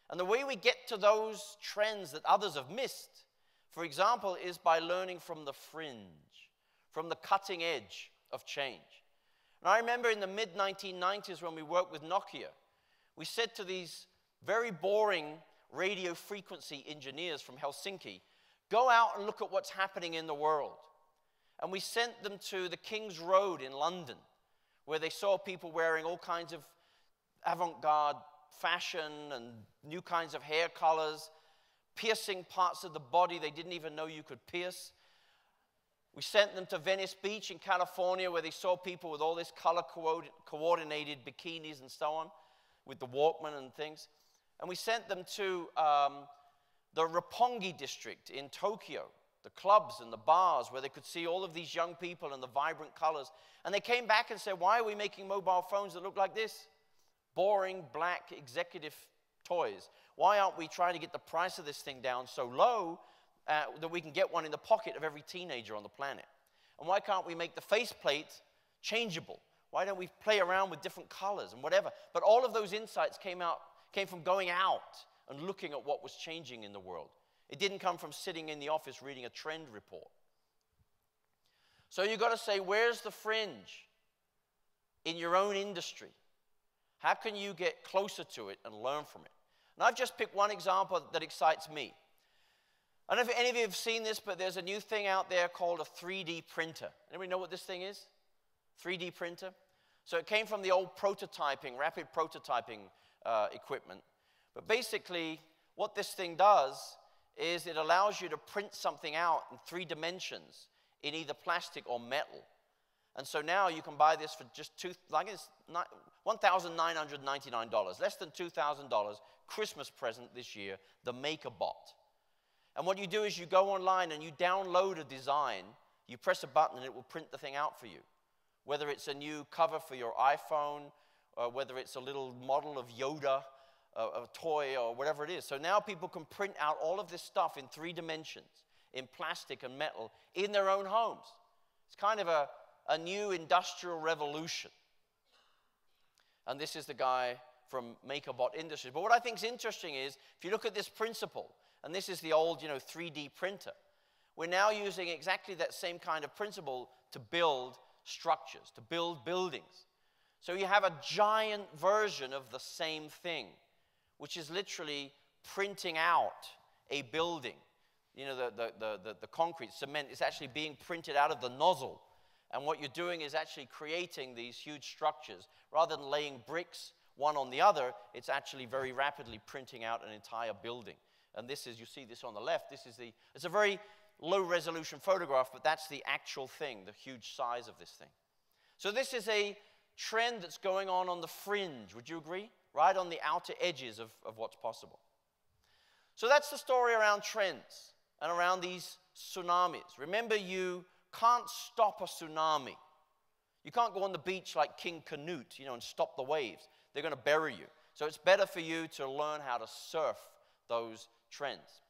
And the way we get to those trends that others have missed, for example, is by learning from the fringe, from the cutting edge of change. And I remember in the mid-1990s when we worked with Nokia, we said to these very boring radio frequency engineers from Helsinki, go out and look at what's happening in the world. And we sent them to the King's Road in London, where they saw people wearing all kinds of avant-garde fashion and new kinds of hair colors, piercing parts of the body they didn't even know you could pierce. We sent them to Venice Beach in California, where they saw people with all this color-coordinated bikinis and so on, with the Walkman and things. And we sent them to the Roppongi district in Tokyo, the clubs and the bars, where they could see all of these young people and the vibrant colors. And they came back and said, why are we making mobile phones that look like this? Boring, black, executive toys. Why aren't we trying to get the price of this thing down so low that we can get one in the pocket of every teenager on the planet? And why can't we make the faceplate changeable? Why don't we play around with different colors and whatever? But all of those insights came from going out and looking at what was changing in the world. It didn't come from sitting in the office reading a trend report. So you've got to say, where's the fringe in your own industry? How can you get closer to it and learn from it? And I've just picked one example that excites me. I don't know if any of you have seen this, but there's a new thing out there called a 3D printer. Anybody know what this thing is? 3D printer? So it came from the old prototyping, rapid prototyping equipment. But basically, what this thing does is it allows you to print something out in 3 dimensions in either plastic or metal. And so now you can buy this for just $1,999, less than $2,000, Christmas present this year, the MakerBot. And what you do is you go online and you download a design, you press a button and it will print the thing out for you. Whether it's a new cover for your iPhone, or whether it's a little model of Yoda, a toy, or whatever it is. So now people can print out all of this stuff in 3 dimensions, in plastic and metal, in their own homes. It's kind of a new industrial revolution. And this is the guy from MakerBot Industries. But what I think is interesting is, if you look at this principle, and this is the old 3D printer, we're now using exactly that same kind of principle to build structures, to build buildings. So you have a giant version of the same thing, which is literally printing out a building. The concrete, cement is actually being printed out of the nozzle. And what you're doing is actually creating these huge structures. Rather than laying bricks one on the other, it's actually very rapidly printing out an entire building. And this is, you see this on the left, it's a very low resolution photograph, but that's the actual thing, the huge size of this thing. So this is a trend that's going on the fringe, would you agree? Right on the outer edges of what's possible. So that's the story around trends and around these tsunamis. Remember, you can't stop a tsunami. You can't go on the beach like King Canute, and stop the waves. They're going to bury you. So it's better for you to learn how to surf those trends.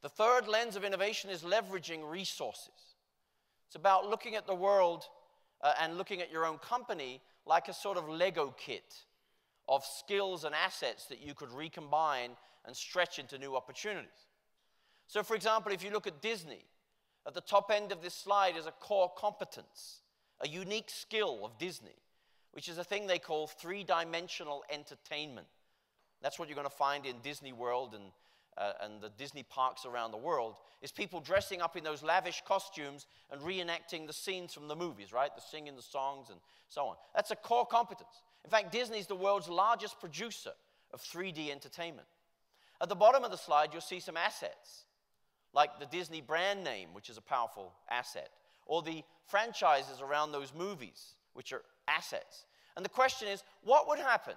The third lens of innovation is leveraging resources. It's about looking at the world and looking at your own company like a sort of Lego kit of skills and assets that you could recombine and stretch into new opportunities. So, for example, if you look at Disney, at the top end of this slide is a core competence, a unique skill of Disney, which is a thing they call three-dimensional entertainment. That's what you're going to find in Disney World and the Disney parks around the world, is people dressing up in those lavish costumes and reenacting the scenes from the movies, right? The singing the songs and so on. That's a core competence. In fact, Disney's the world's largest producer of 3D entertainment. At the bottom of the slide, you'll see some assets, like the Disney brand name, which is a powerful asset, or the franchises around those movies, which are assets. And the question is, what would happen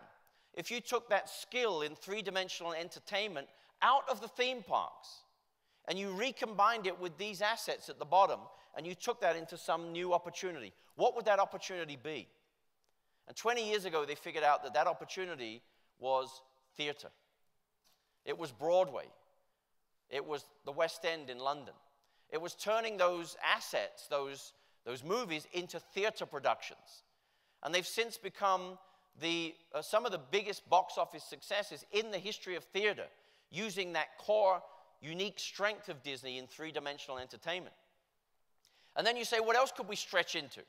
if you took that skill in three-dimensional entertainment out of the theme parks and you recombined it with these assets at the bottom and you took that into some new opportunity? What would that opportunity be? And 20 years ago, they figured out that that opportunity was theater. It was Broadway. It was the West End in London. It was turning those assets, those movies, into theater productions. And they've since become some of the biggest box office successes in the history of theater, using that core, unique strength of Disney in three-dimensional entertainment. And then you say, what else could we stretch into?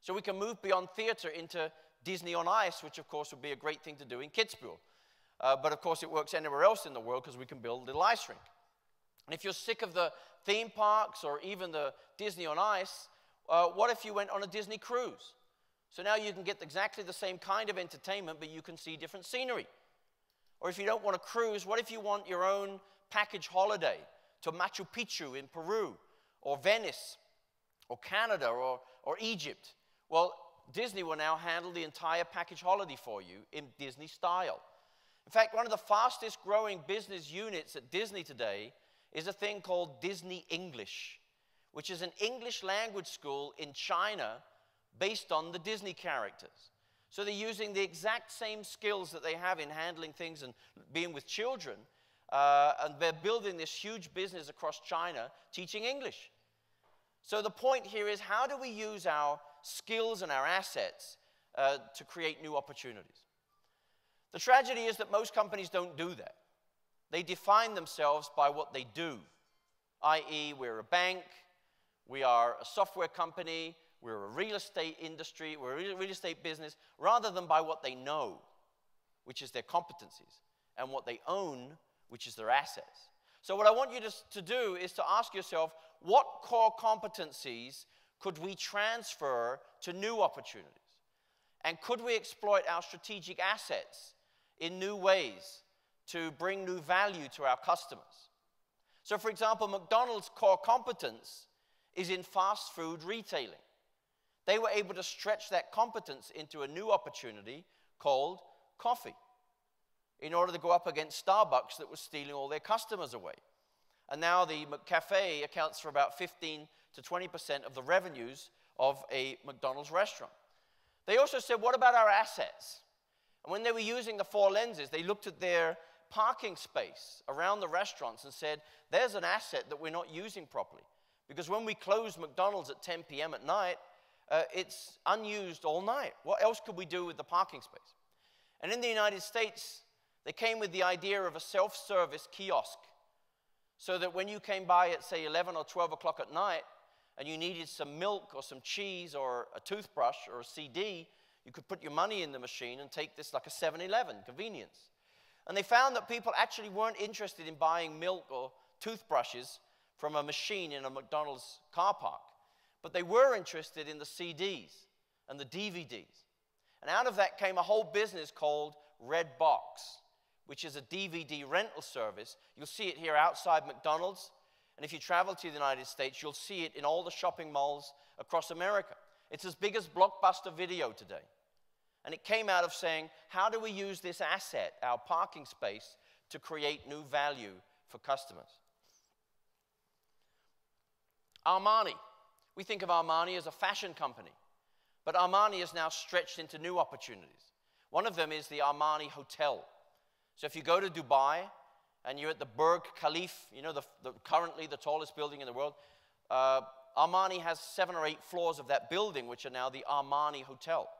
So we can move beyond theater into Disney on Ice, which of course would be a great thing to do in Kitzbühel. But of course it works anywhere else in the world because we can build a little ice rink. And if you're sick of the theme parks or even the Disney on Ice, what if you went on a Disney cruise? So now you can get exactly the same kind of entertainment, but you can see different scenery. Or if you don't want a cruise, what if you want your own package holiday to Machu Picchu in Peru, or Venice, or Canada, or Egypt? Well, Disney will now handle the entire package holiday for you in Disney style. In fact, one of the fastest growing business units at Disney today is a thing called Disney English, which is an English language school in China based on the Disney characters. So they're using the exact same skills that they have in handling things and being with children, and they're building this huge business across China teaching English. So the point here is, how do we use our skills and our assets to create new opportunities? The tragedy is that most companies don't do that. They define themselves by what they do, i.e., we're a bank, we are a software company, we're a real estate industry, we're a real estate business, rather than by what they know, which is their competencies, and what they own, which is their assets. So what I want you to do is to ask yourself, what core competencies could we transfer to new opportunities? And could we exploit our strategic assets in new ways to bring new value to our customers? So for example, McDonald's core competence is in fast food retailing. They were able to stretch that competence into a new opportunity called coffee in order to go up against Starbucks that was stealing all their customers away. And now the McCafe accounts for about 15 to 20% of the revenues of a McDonald's restaurant. They also said, what about our assets? And when they were using the four lenses, they looked at their parking space around the restaurants and said, there's an asset that we're not using properly. Because when we close McDonald's at 10 p.m. at night, it's unused all night. What else could we do with the parking space? And in the United States, they came with the idea of a self-service kiosk, so that when you came by at, say, 11 or 12 o'clock at night, and you needed some milk or some cheese or a toothbrush or a CD, you could put your money in the machine and take this like a 7-Eleven convenience. And they found that people actually weren't interested in buying milk or toothbrushes from a machine in a McDonald's car park, but they were interested in the CDs and the DVDs. And out of that came a whole business called Redbox, which is a DVD rental service. You'll see it here outside McDonald's. And if you travel to the United States, you'll see it in all the shopping malls across America. It's as big as Blockbuster Video today. And it came out of saying, how do we use this asset, our parking space, to create new value for customers? Armani. We think of Armani as a fashion company. But Armani is now stretched into new opportunities. One of them is the Armani Hotel. So if you go to Dubai and you're at the Burj Khalifa, you know, currently the tallest building in the world, Armani has 7 or 8 floors of that building, which are now the Armani Hotel.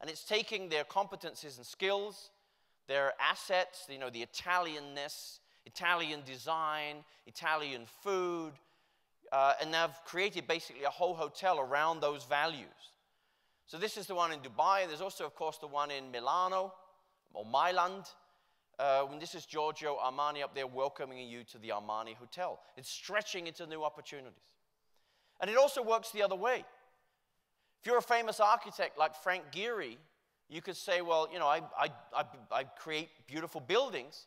And it's taking their competencies and skills, their assets, you know, the Italianness, Italian design, Italian food, and they've created basically a whole hotel around those values. So this is the one in Dubai. There's also, of course, the one in Milano, or Mailand. This is Giorgio Armani up there welcoming you to the Armani Hotel. It's stretching into new opportunities. And it also works the other way. If you're a famous architect like Frank Gehry, you could say, well, you know, I create beautiful buildings,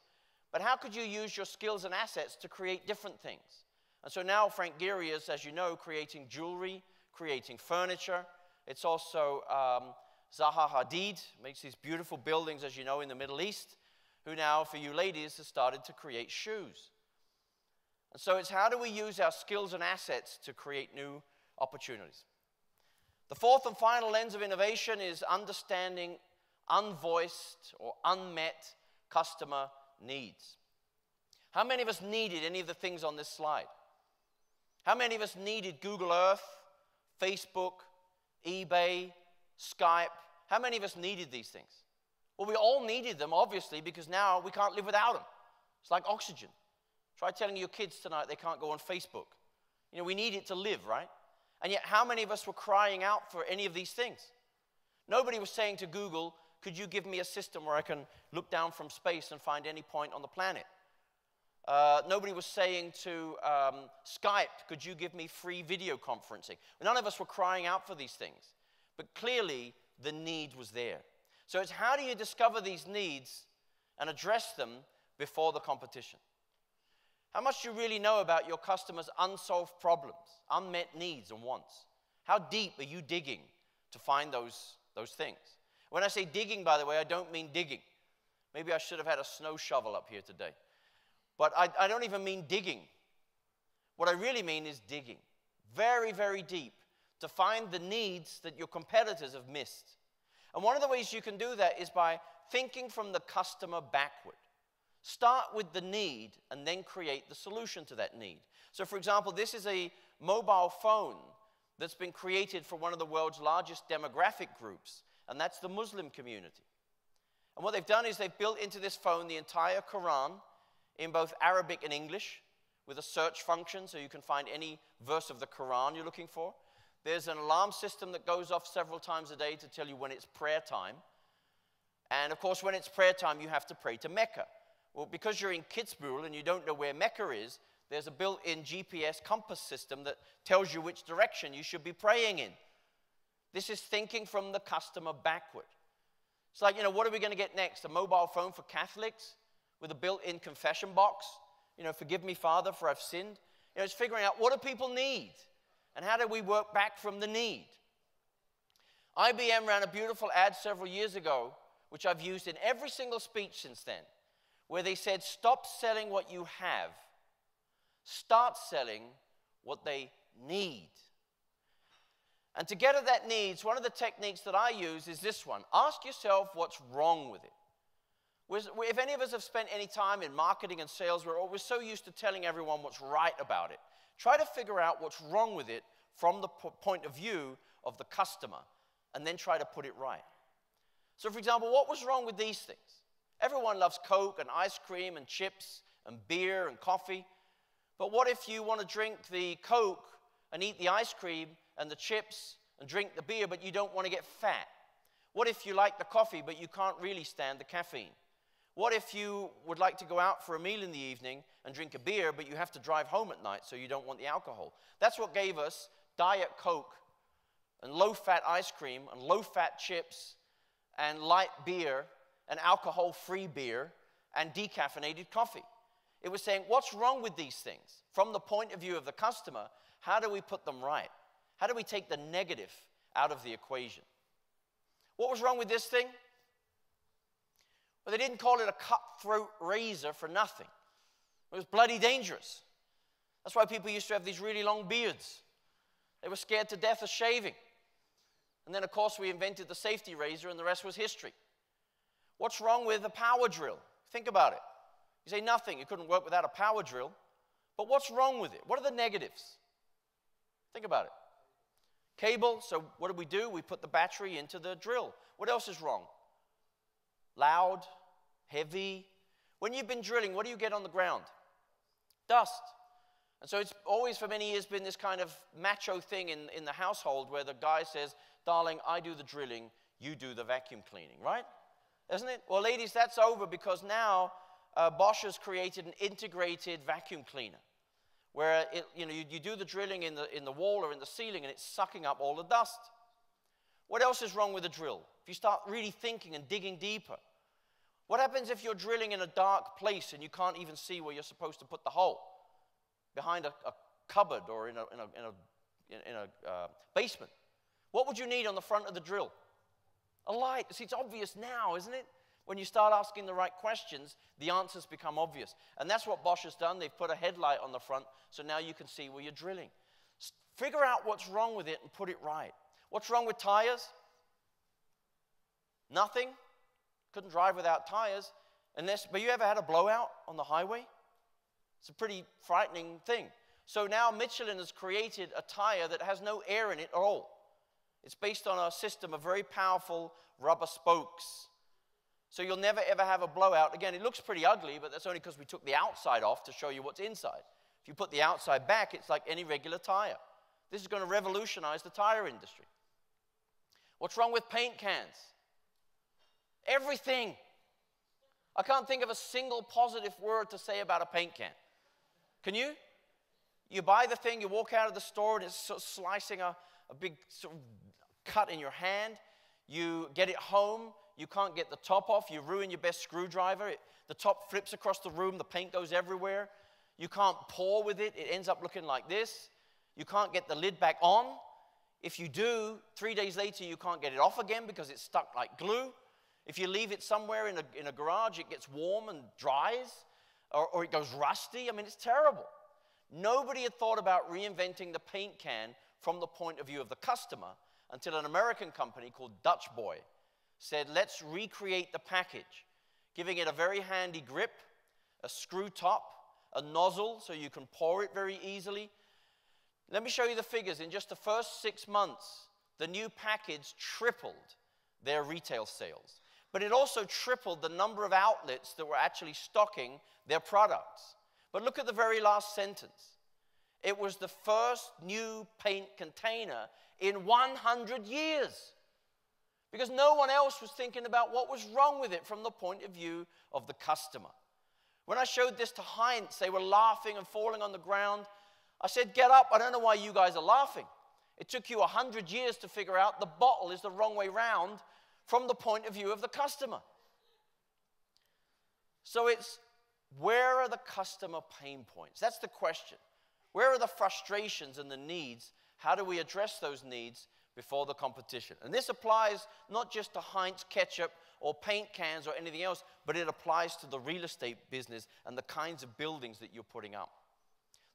but how could you use your skills and assets to create different things? And so now Frank Gehry is, as you know, creating jewelry, creating furniture. It's also Zaha Hadid, makes these beautiful buildings, as you know, in the Middle East, who now, for you ladies, has started to create shoes. And so it's how do we use our skills and assets to create new opportunities? The fourth and final lens of innovation is understanding unvoiced or unmet customer needs. How many of us needed any of the things on this slide? How many of us needed Google Earth, Facebook, eBay, Skype? How many of us needed these things? Well, we all needed them, obviously, because now we can't live without them. It's like oxygen. Try telling your kids tonight they can't go on Facebook. You know, we need it to live, right? And yet, how many of us were crying out for any of these things? Nobody was saying to Google, could you give me a system where I can look down from space and find any point on the planet? Nobody was saying to Skype, could you give me free video conferencing? None of us were crying out for these things. But clearly, the need was there. So it's how do you discover these needs and address them before the competition? How much do you really know about your customers' unsolved problems, unmet needs and wants? How deep are you digging to find those things? When I say digging, by the way, I don't mean digging. Maybe I should have had a snow shovel up here today. But I don't even mean digging. What I really mean is digging very, very deep to find the needs that your competitors have missed. And one of the ways you can do that is by thinking from the customer backward. Start with the need and then create the solution to that need. So, for example, this is a mobile phone that's been created for one of the world's largest demographic groups, and that's the Muslim community. And what they've done is they've built into this phone the entire Quran in both Arabic and English with a search function, so you can find any verse of the Quran you're looking for. There's an alarm system that goes off several times a day to tell you when it's prayer time. And, of course, when it's prayer time, you have to pray to Mecca. Well, because you're in Kitzbühel and you don't know where Mecca is, there's a built-in GPS compass system that tells you which direction you should be praying in. This is thinking from the customer backward. It's like, you know, what are we going to get next? A mobile phone for Catholics with a built-in confession box? You know, forgive me, Father, for I've sinned. You know, it's figuring out what do people need and how do we work back from the need. IBM ran a beautiful ad several years ago, which I've used in every single speech since then, where they said, stop selling what you have. Start selling what they need. And to get at that needs, one of the techniques that I use is this one. Ask yourself what's wrong with it. If any of us have spent any time in marketing and sales, we're so used to telling everyone what's right about it. Try to figure out what's wrong with it from the point of view of the customer, and then try to put it right. So, for example, what was wrong with these things? Everyone loves Coke and ice cream and chips and beer and coffee. But what if you want to drink the Coke and eat the ice cream and the chips and drink the beer, but you don't want to get fat? What if you like the coffee, but you can't really stand the caffeine? What if you would like to go out for a meal in the evening and drink a beer, but you have to drive home at night, so you don't want the alcohol? That's what gave us Diet Coke and low-fat ice cream and low-fat chips and light beer and alcohol-free beer and decaffeinated coffee. It was saying, what's wrong with these things? From the point of view of the customer, how do we put them right? How do we take the negative out of the equation? What was wrong with this thing? Well, they didn't call it a cutthroat razor for nothing. It was bloody dangerous. That's why people used to have these really long beards. They were scared to death of shaving. And then, of course, we invented the safety razor, and the rest was history. What's wrong with a power drill? Think about it. You say nothing. It couldn't work without a power drill. But what's wrong with it? What are the negatives? Think about it. Cable, so what do? We put the battery into the drill. What else is wrong? Loud, heavy. When you've been drilling, what do you get on the ground? Dust. And so it's always for many years been this kind of macho thing in the household where the guy says, darling, I do the drilling, you do the vacuum cleaning, right? Isn't it? Well, ladies, that's over because now Bosch has created an integrated vacuum cleaner where you do the drilling in the wall or in the ceiling and it's sucking up all the dust. What else is wrong with a drill? If you start really thinking and digging deeper, what happens if you're drilling in a dark place and you can't even see where you're supposed to put the hole? Behind a cupboard or in a basement. What would you need on the front of the drill? A light. See, it's obvious now, isn't it? When you start asking the right questions, the answers become obvious. And that's what Bosch has done. They've put a headlight on the front, so now you can see where you're drilling. Figure out what's wrong with it and put it right. What's wrong with tires? Nothing. Couldn't drive without tires. But you ever had a blowout on the highway? It's a pretty frightening thing. So now Michelin has created a tire that has no air in it at all. It's based on a system of very powerful rubber spokes. So you'll never ever have a blowout. Again, it looks pretty ugly, but that's only because we took the outside off to show you what's inside. If you put the outside back, it's like any regular tire. This is going to revolutionize the tire industry. What's wrong with paint cans? Everything. I can't think of a single positive word to say about a paint can. Can you? You buy the thing, you walk out of the store, and it's sort of slicing a big sort of cut in your hand. You get it home, you can't get the top off, you ruin your best screwdriver. The top flips across the room, the paint goes everywhere. You can't pour with it, it ends up looking like this. You can't get the lid back on. If you do, 3 days later, you can't get it off again because it's stuck like glue. If you leave it somewhere in a garage, it gets warm and dries, or it goes rusty. I mean, it's terrible. Nobody had thought about reinventing the paint can from the point of view of the customer until an American company called Dutch Boy said, let's recreate the package, giving it a very handy grip, a screw top, a nozzle so you can pour it very easily. Let me show you the figures. In just the first 6 months, the new package tripled their retail sales. But it also tripled the number of outlets that were actually stocking their products. But look at the very last sentence. It was the first new paint container in 100 years. Because no one else was thinking about what was wrong with it from the point of view of the customer. When I showed this to Heinz, they were laughing and falling on the ground. I said, get up, I don't know why you guys are laughing. It took you 100 years to figure out the bottle is the wrong way round from the point of view of the customer. So it's, where are the customer pain points? That's the question. Where are the frustrations and the needs? How do we address those needs before the competition? And this applies not just to Heinz ketchup or paint cans or anything else, but it applies to the real estate business and the kinds of buildings that you're putting up.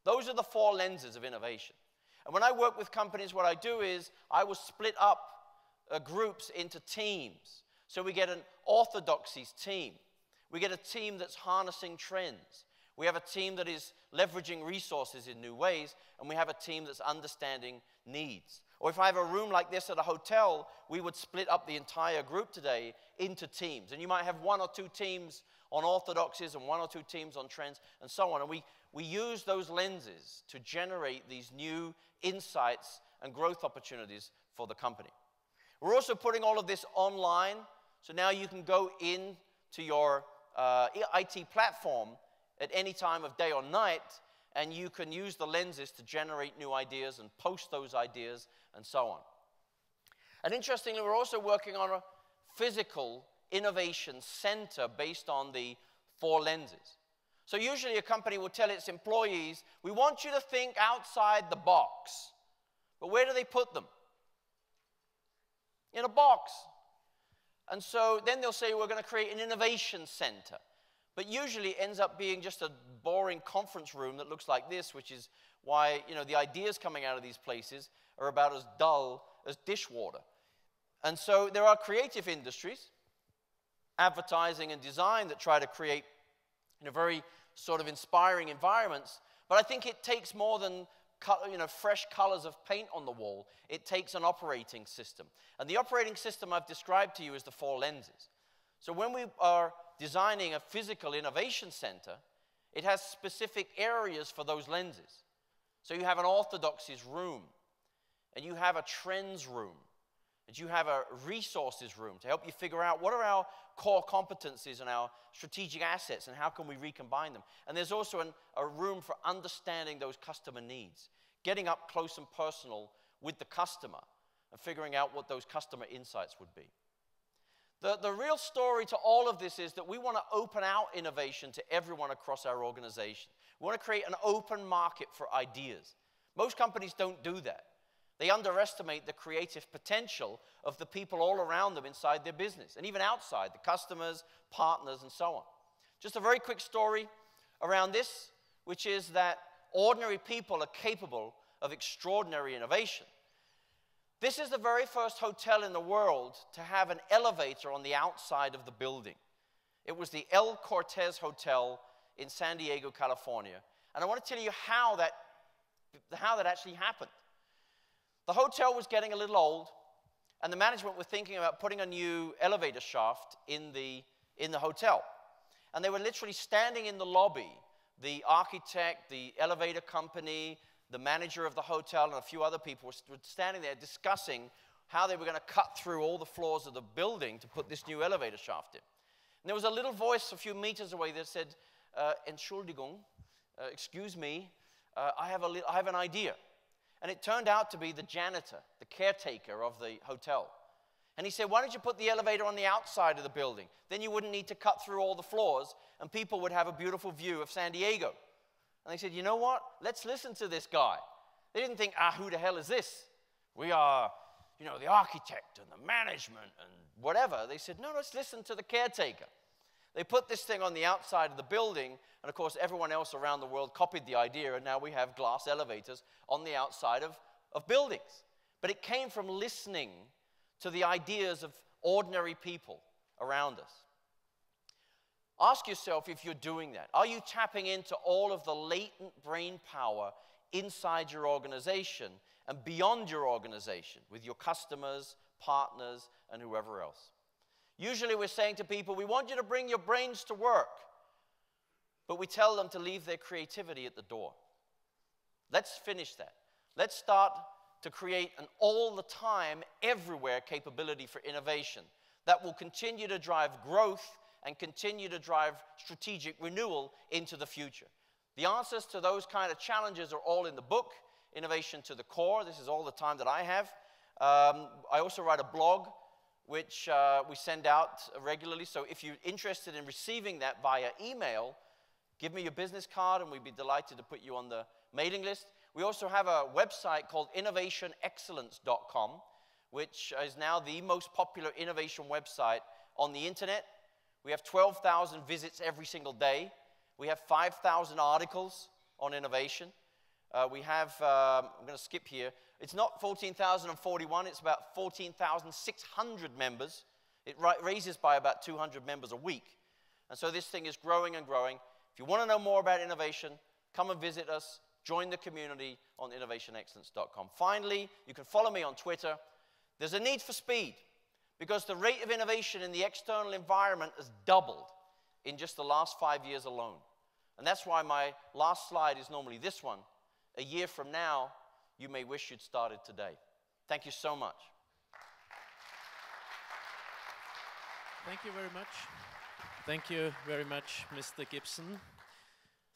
Those are the 4 lenses of innovation. And when I work with companies, what I do is I will split up groups into teams. So we get an orthodoxies team. We get a team that's harnessing trends. We have a team that is leveraging resources in new ways, and we have a team that's understanding needs. Or if I have a room like this at a hotel, we would split up the entire group today into teams. And you might have 1 or 2 teams on orthodoxies and 1 or 2 teams on trends and so on. And we use those lenses to generate these new insights and growth opportunities for the company. We're also putting all of this online, so now you can go in to your IT platform at any time of day or night, and you can use the lenses to generate new ideas and post those ideas and so on. And interestingly, we're also working on a physical innovation center based on the 4 lenses. So usually a company will tell its employees, we want you to think outside the box. But where do they put them? In a box. And so then they'll say, we're going to create an innovation center. But usually it ends up being just a boring conference room that looks like this, which is why, the ideas coming out of these places are about as dull as dishwater. And so there are creative industries, advertising and design, that try to create very sort of inspiring environments. But I think it takes more than fresh colors of paint on the wall. It takes an operating system. And the operating system I've described to you is the 4 lenses. So when we are designing a physical innovation center, it has specific areas for those lenses. So you have an orthodoxies room, and you have a trends room, and you have a resources room to help you figure out what are our core competencies and our strategic assets and how can we recombine them. And there's also a room for understanding those customer needs, getting up close and personal with the customer and figuring out what those customer insights would be. The real story to all of this is that we want to open out innovation to everyone across our organization. We want to create an open market for ideas. Most companies don't do that. They underestimate the creative potential of the people all around them inside their business, and even outside, the customers, partners, and so on. Just a very quick story around this, which is that ordinary people are capable of extraordinary innovation. This is the very first hotel in the world to have an elevator on the outside of the building. It was the El Cortez Hotel in San Diego, California. And I want to tell you how that actually happened. The hotel was getting a little old, and the management were thinking about putting a new elevator shaft in the hotel. And they were literally standing in the lobby. The architect, the elevator company, the manager of the hotel, and a few other people were standing there discussing how they were going to cut through all the floors of the building to put this new elevator shaft in. And there was a little voice a few meters away that said, Entschuldigung, excuse me, I have an idea. And it turned out to be the janitor, the caretaker of the hotel. And he said, why don't you put the elevator on the outside of the building? Then you wouldn't need to cut through all the floors, and people would have a beautiful view of San Diego. And they said, you know what? Let's listen to this guy. They didn't think, who the hell is this? We are, the architect and the management and whatever. They said, no, let's listen to the caretaker. They put this thing on the outside of the building, and of course, everyone else around the world copied the idea, and now we have glass elevators on the outside of buildings. But it came from listening to the ideas of ordinary people around us. Ask yourself if you're doing that. Are you tapping into all of the latent brain power inside your organization and beyond your organization with your customers, partners, and whoever else? Usually we're saying to people, we want you to bring your brains to work, but we tell them to leave their creativity at the door. Let's finish that. Let's start to create an all-the-time, everywhere capability for innovation that will continue to drive growth and continue to drive strategic renewal into the future. The answers to those kind of challenges are all in the book, Innovation to the Core. This is all the time that I have. I also write a blog, which we send out regularly. So if you're interested in receiving that via email, give me your business card, and we'd be delighted to put you on the mailing list. We also have a website called innovationexcellence.com, which is now the most popular innovation website on the internet. We have 12,000 visits every single day. We have 5,000 articles on innovation. We have, I'm going to skip here, it's not 14,041, it's about 14,600 members. It raises by about 200 members a week. And so this thing is growing and growing. If you want to know more about innovation, come and visit us. Join the community on innovationexcellence.com. Finally, you can follow me on Twitter. There's a need for speed because the rate of innovation in the external environment has doubled in just the last 5 years alone. And that's why my last slide is normally this one. A year from now, you may wish you'd started today. Thank you so much. Thank you very much. Thank you very much, Mr. Gibson.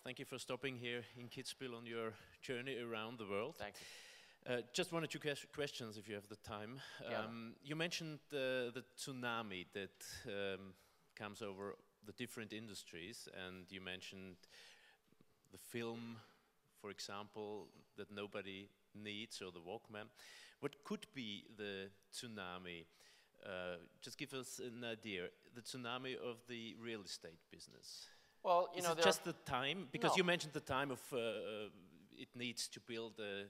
Thank you for stopping here in Kitzbühel on your journey around the world. Thank you. Just one or two questions, if you have the time. Yeah. You mentioned the tsunami that comes over the different industries, and you mentioned the film, for example, that nobody needs, or the Walkman. What could be the tsunami? Just give us an idea. The tsunami of the real estate business. Well, Is it just the time? Because you mentioned the time of it needs to build a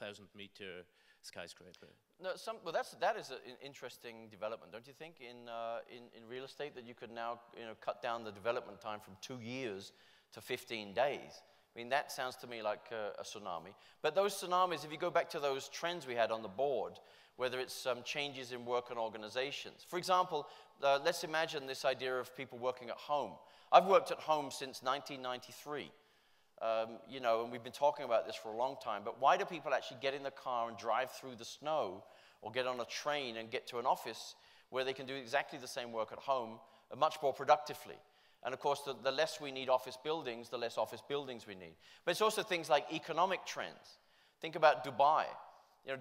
1,000-meter skyscraper. No, well, that is an interesting development, don't you think, in real estate, that you could now cut down the development time from 2 years to 15 days. I mean, that sounds to me like a tsunami. But those tsunamis, if you go back to those trends we had on the board, whether it's changes in work and organizations. For example, let's imagine this idea of people working at home. I've worked at home since 1993. And we've been talking about this for a long time, but why do people actually get in the car and drive through the snow or get on a train and get to an office where they can do exactly the same work at home much more productively? And of course, the less we need office buildings, the less office buildings we need. But it's also things like economic trends. Think about Dubai.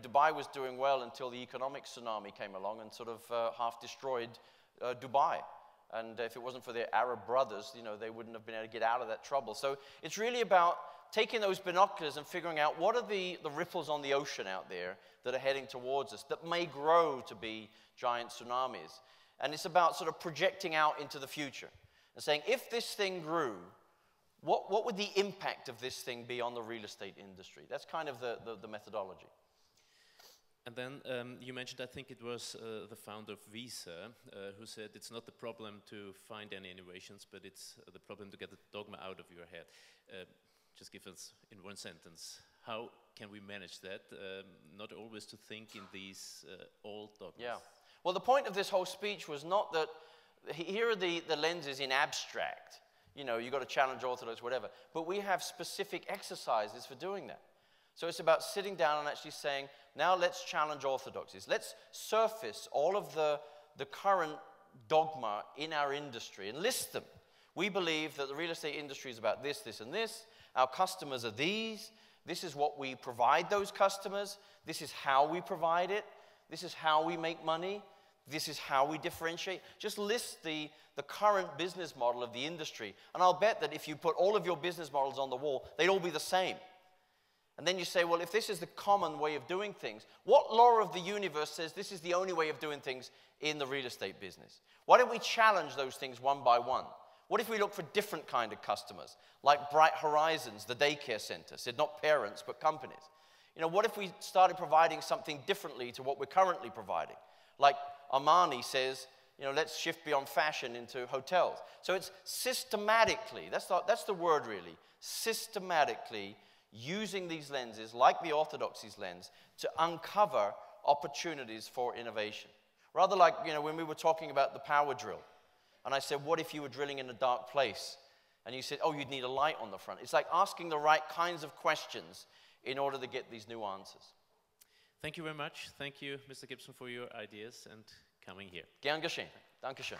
Dubai was doing well until the economic tsunami came along and sort of half destroyed Dubai. And if it wasn't for their Arab brothers, they wouldn't have been able to get out of that trouble. So it's really about taking those binoculars and figuring out what are the ripples on the ocean out there that are heading towards us that may grow to be giant tsunamis. And it's about sort of projecting out into the future and saying, if this thing grew, what would the impact of this thing be on the real estate industry? That's kind of the methodology. And then you mentioned, I think it was the founder of Visa, who said it's not the problem to find any innovations, but it's the problem to get the dogma out of your head. Just give us in one sentence, how can we manage that? Not always to think in these old dogmas. Yeah. Well, the point of this whole speech was not that, here are the lenses in abstract. You've got to challenge orthodox, whatever. But we have specific exercises for doing that. So it's about sitting down and actually saying, now let's challenge orthodoxies. Let's surface all of the current dogma in our industry and list them. We believe that the real estate industry is about this, this, and this. Our customers are these. This is what we provide those customers. This is how we provide it. This is how we make money. This is how we differentiate. Just list the current business model of the industry. And I'll bet that if you put all of your business models on the wall, they'd all be the same. And then you say, well, if this is the common way of doing things, what law of the universe says this is the only way of doing things in the real estate business? Why don't we challenge those things one by one? What if we look for different kind of customers, like Bright Horizons, the daycare center, said not parents, but companies? What if we started providing something differently to what we're currently providing? Like Armani says, let's shift beyond fashion into hotels. So it's systematically, that's the word really, systematically using these lenses, like the orthodoxies lens, to uncover opportunities for innovation. Rather like, when we were talking about the power drill, and I said, what if you were drilling in a dark place? And you said, oh, you'd need a light on the front. It's like asking the right kinds of questions in order to get these new answers. Thank you very much. Thank you, Mr. Gibson, for your ideas and coming here. Gern geschehen. Dankeschön.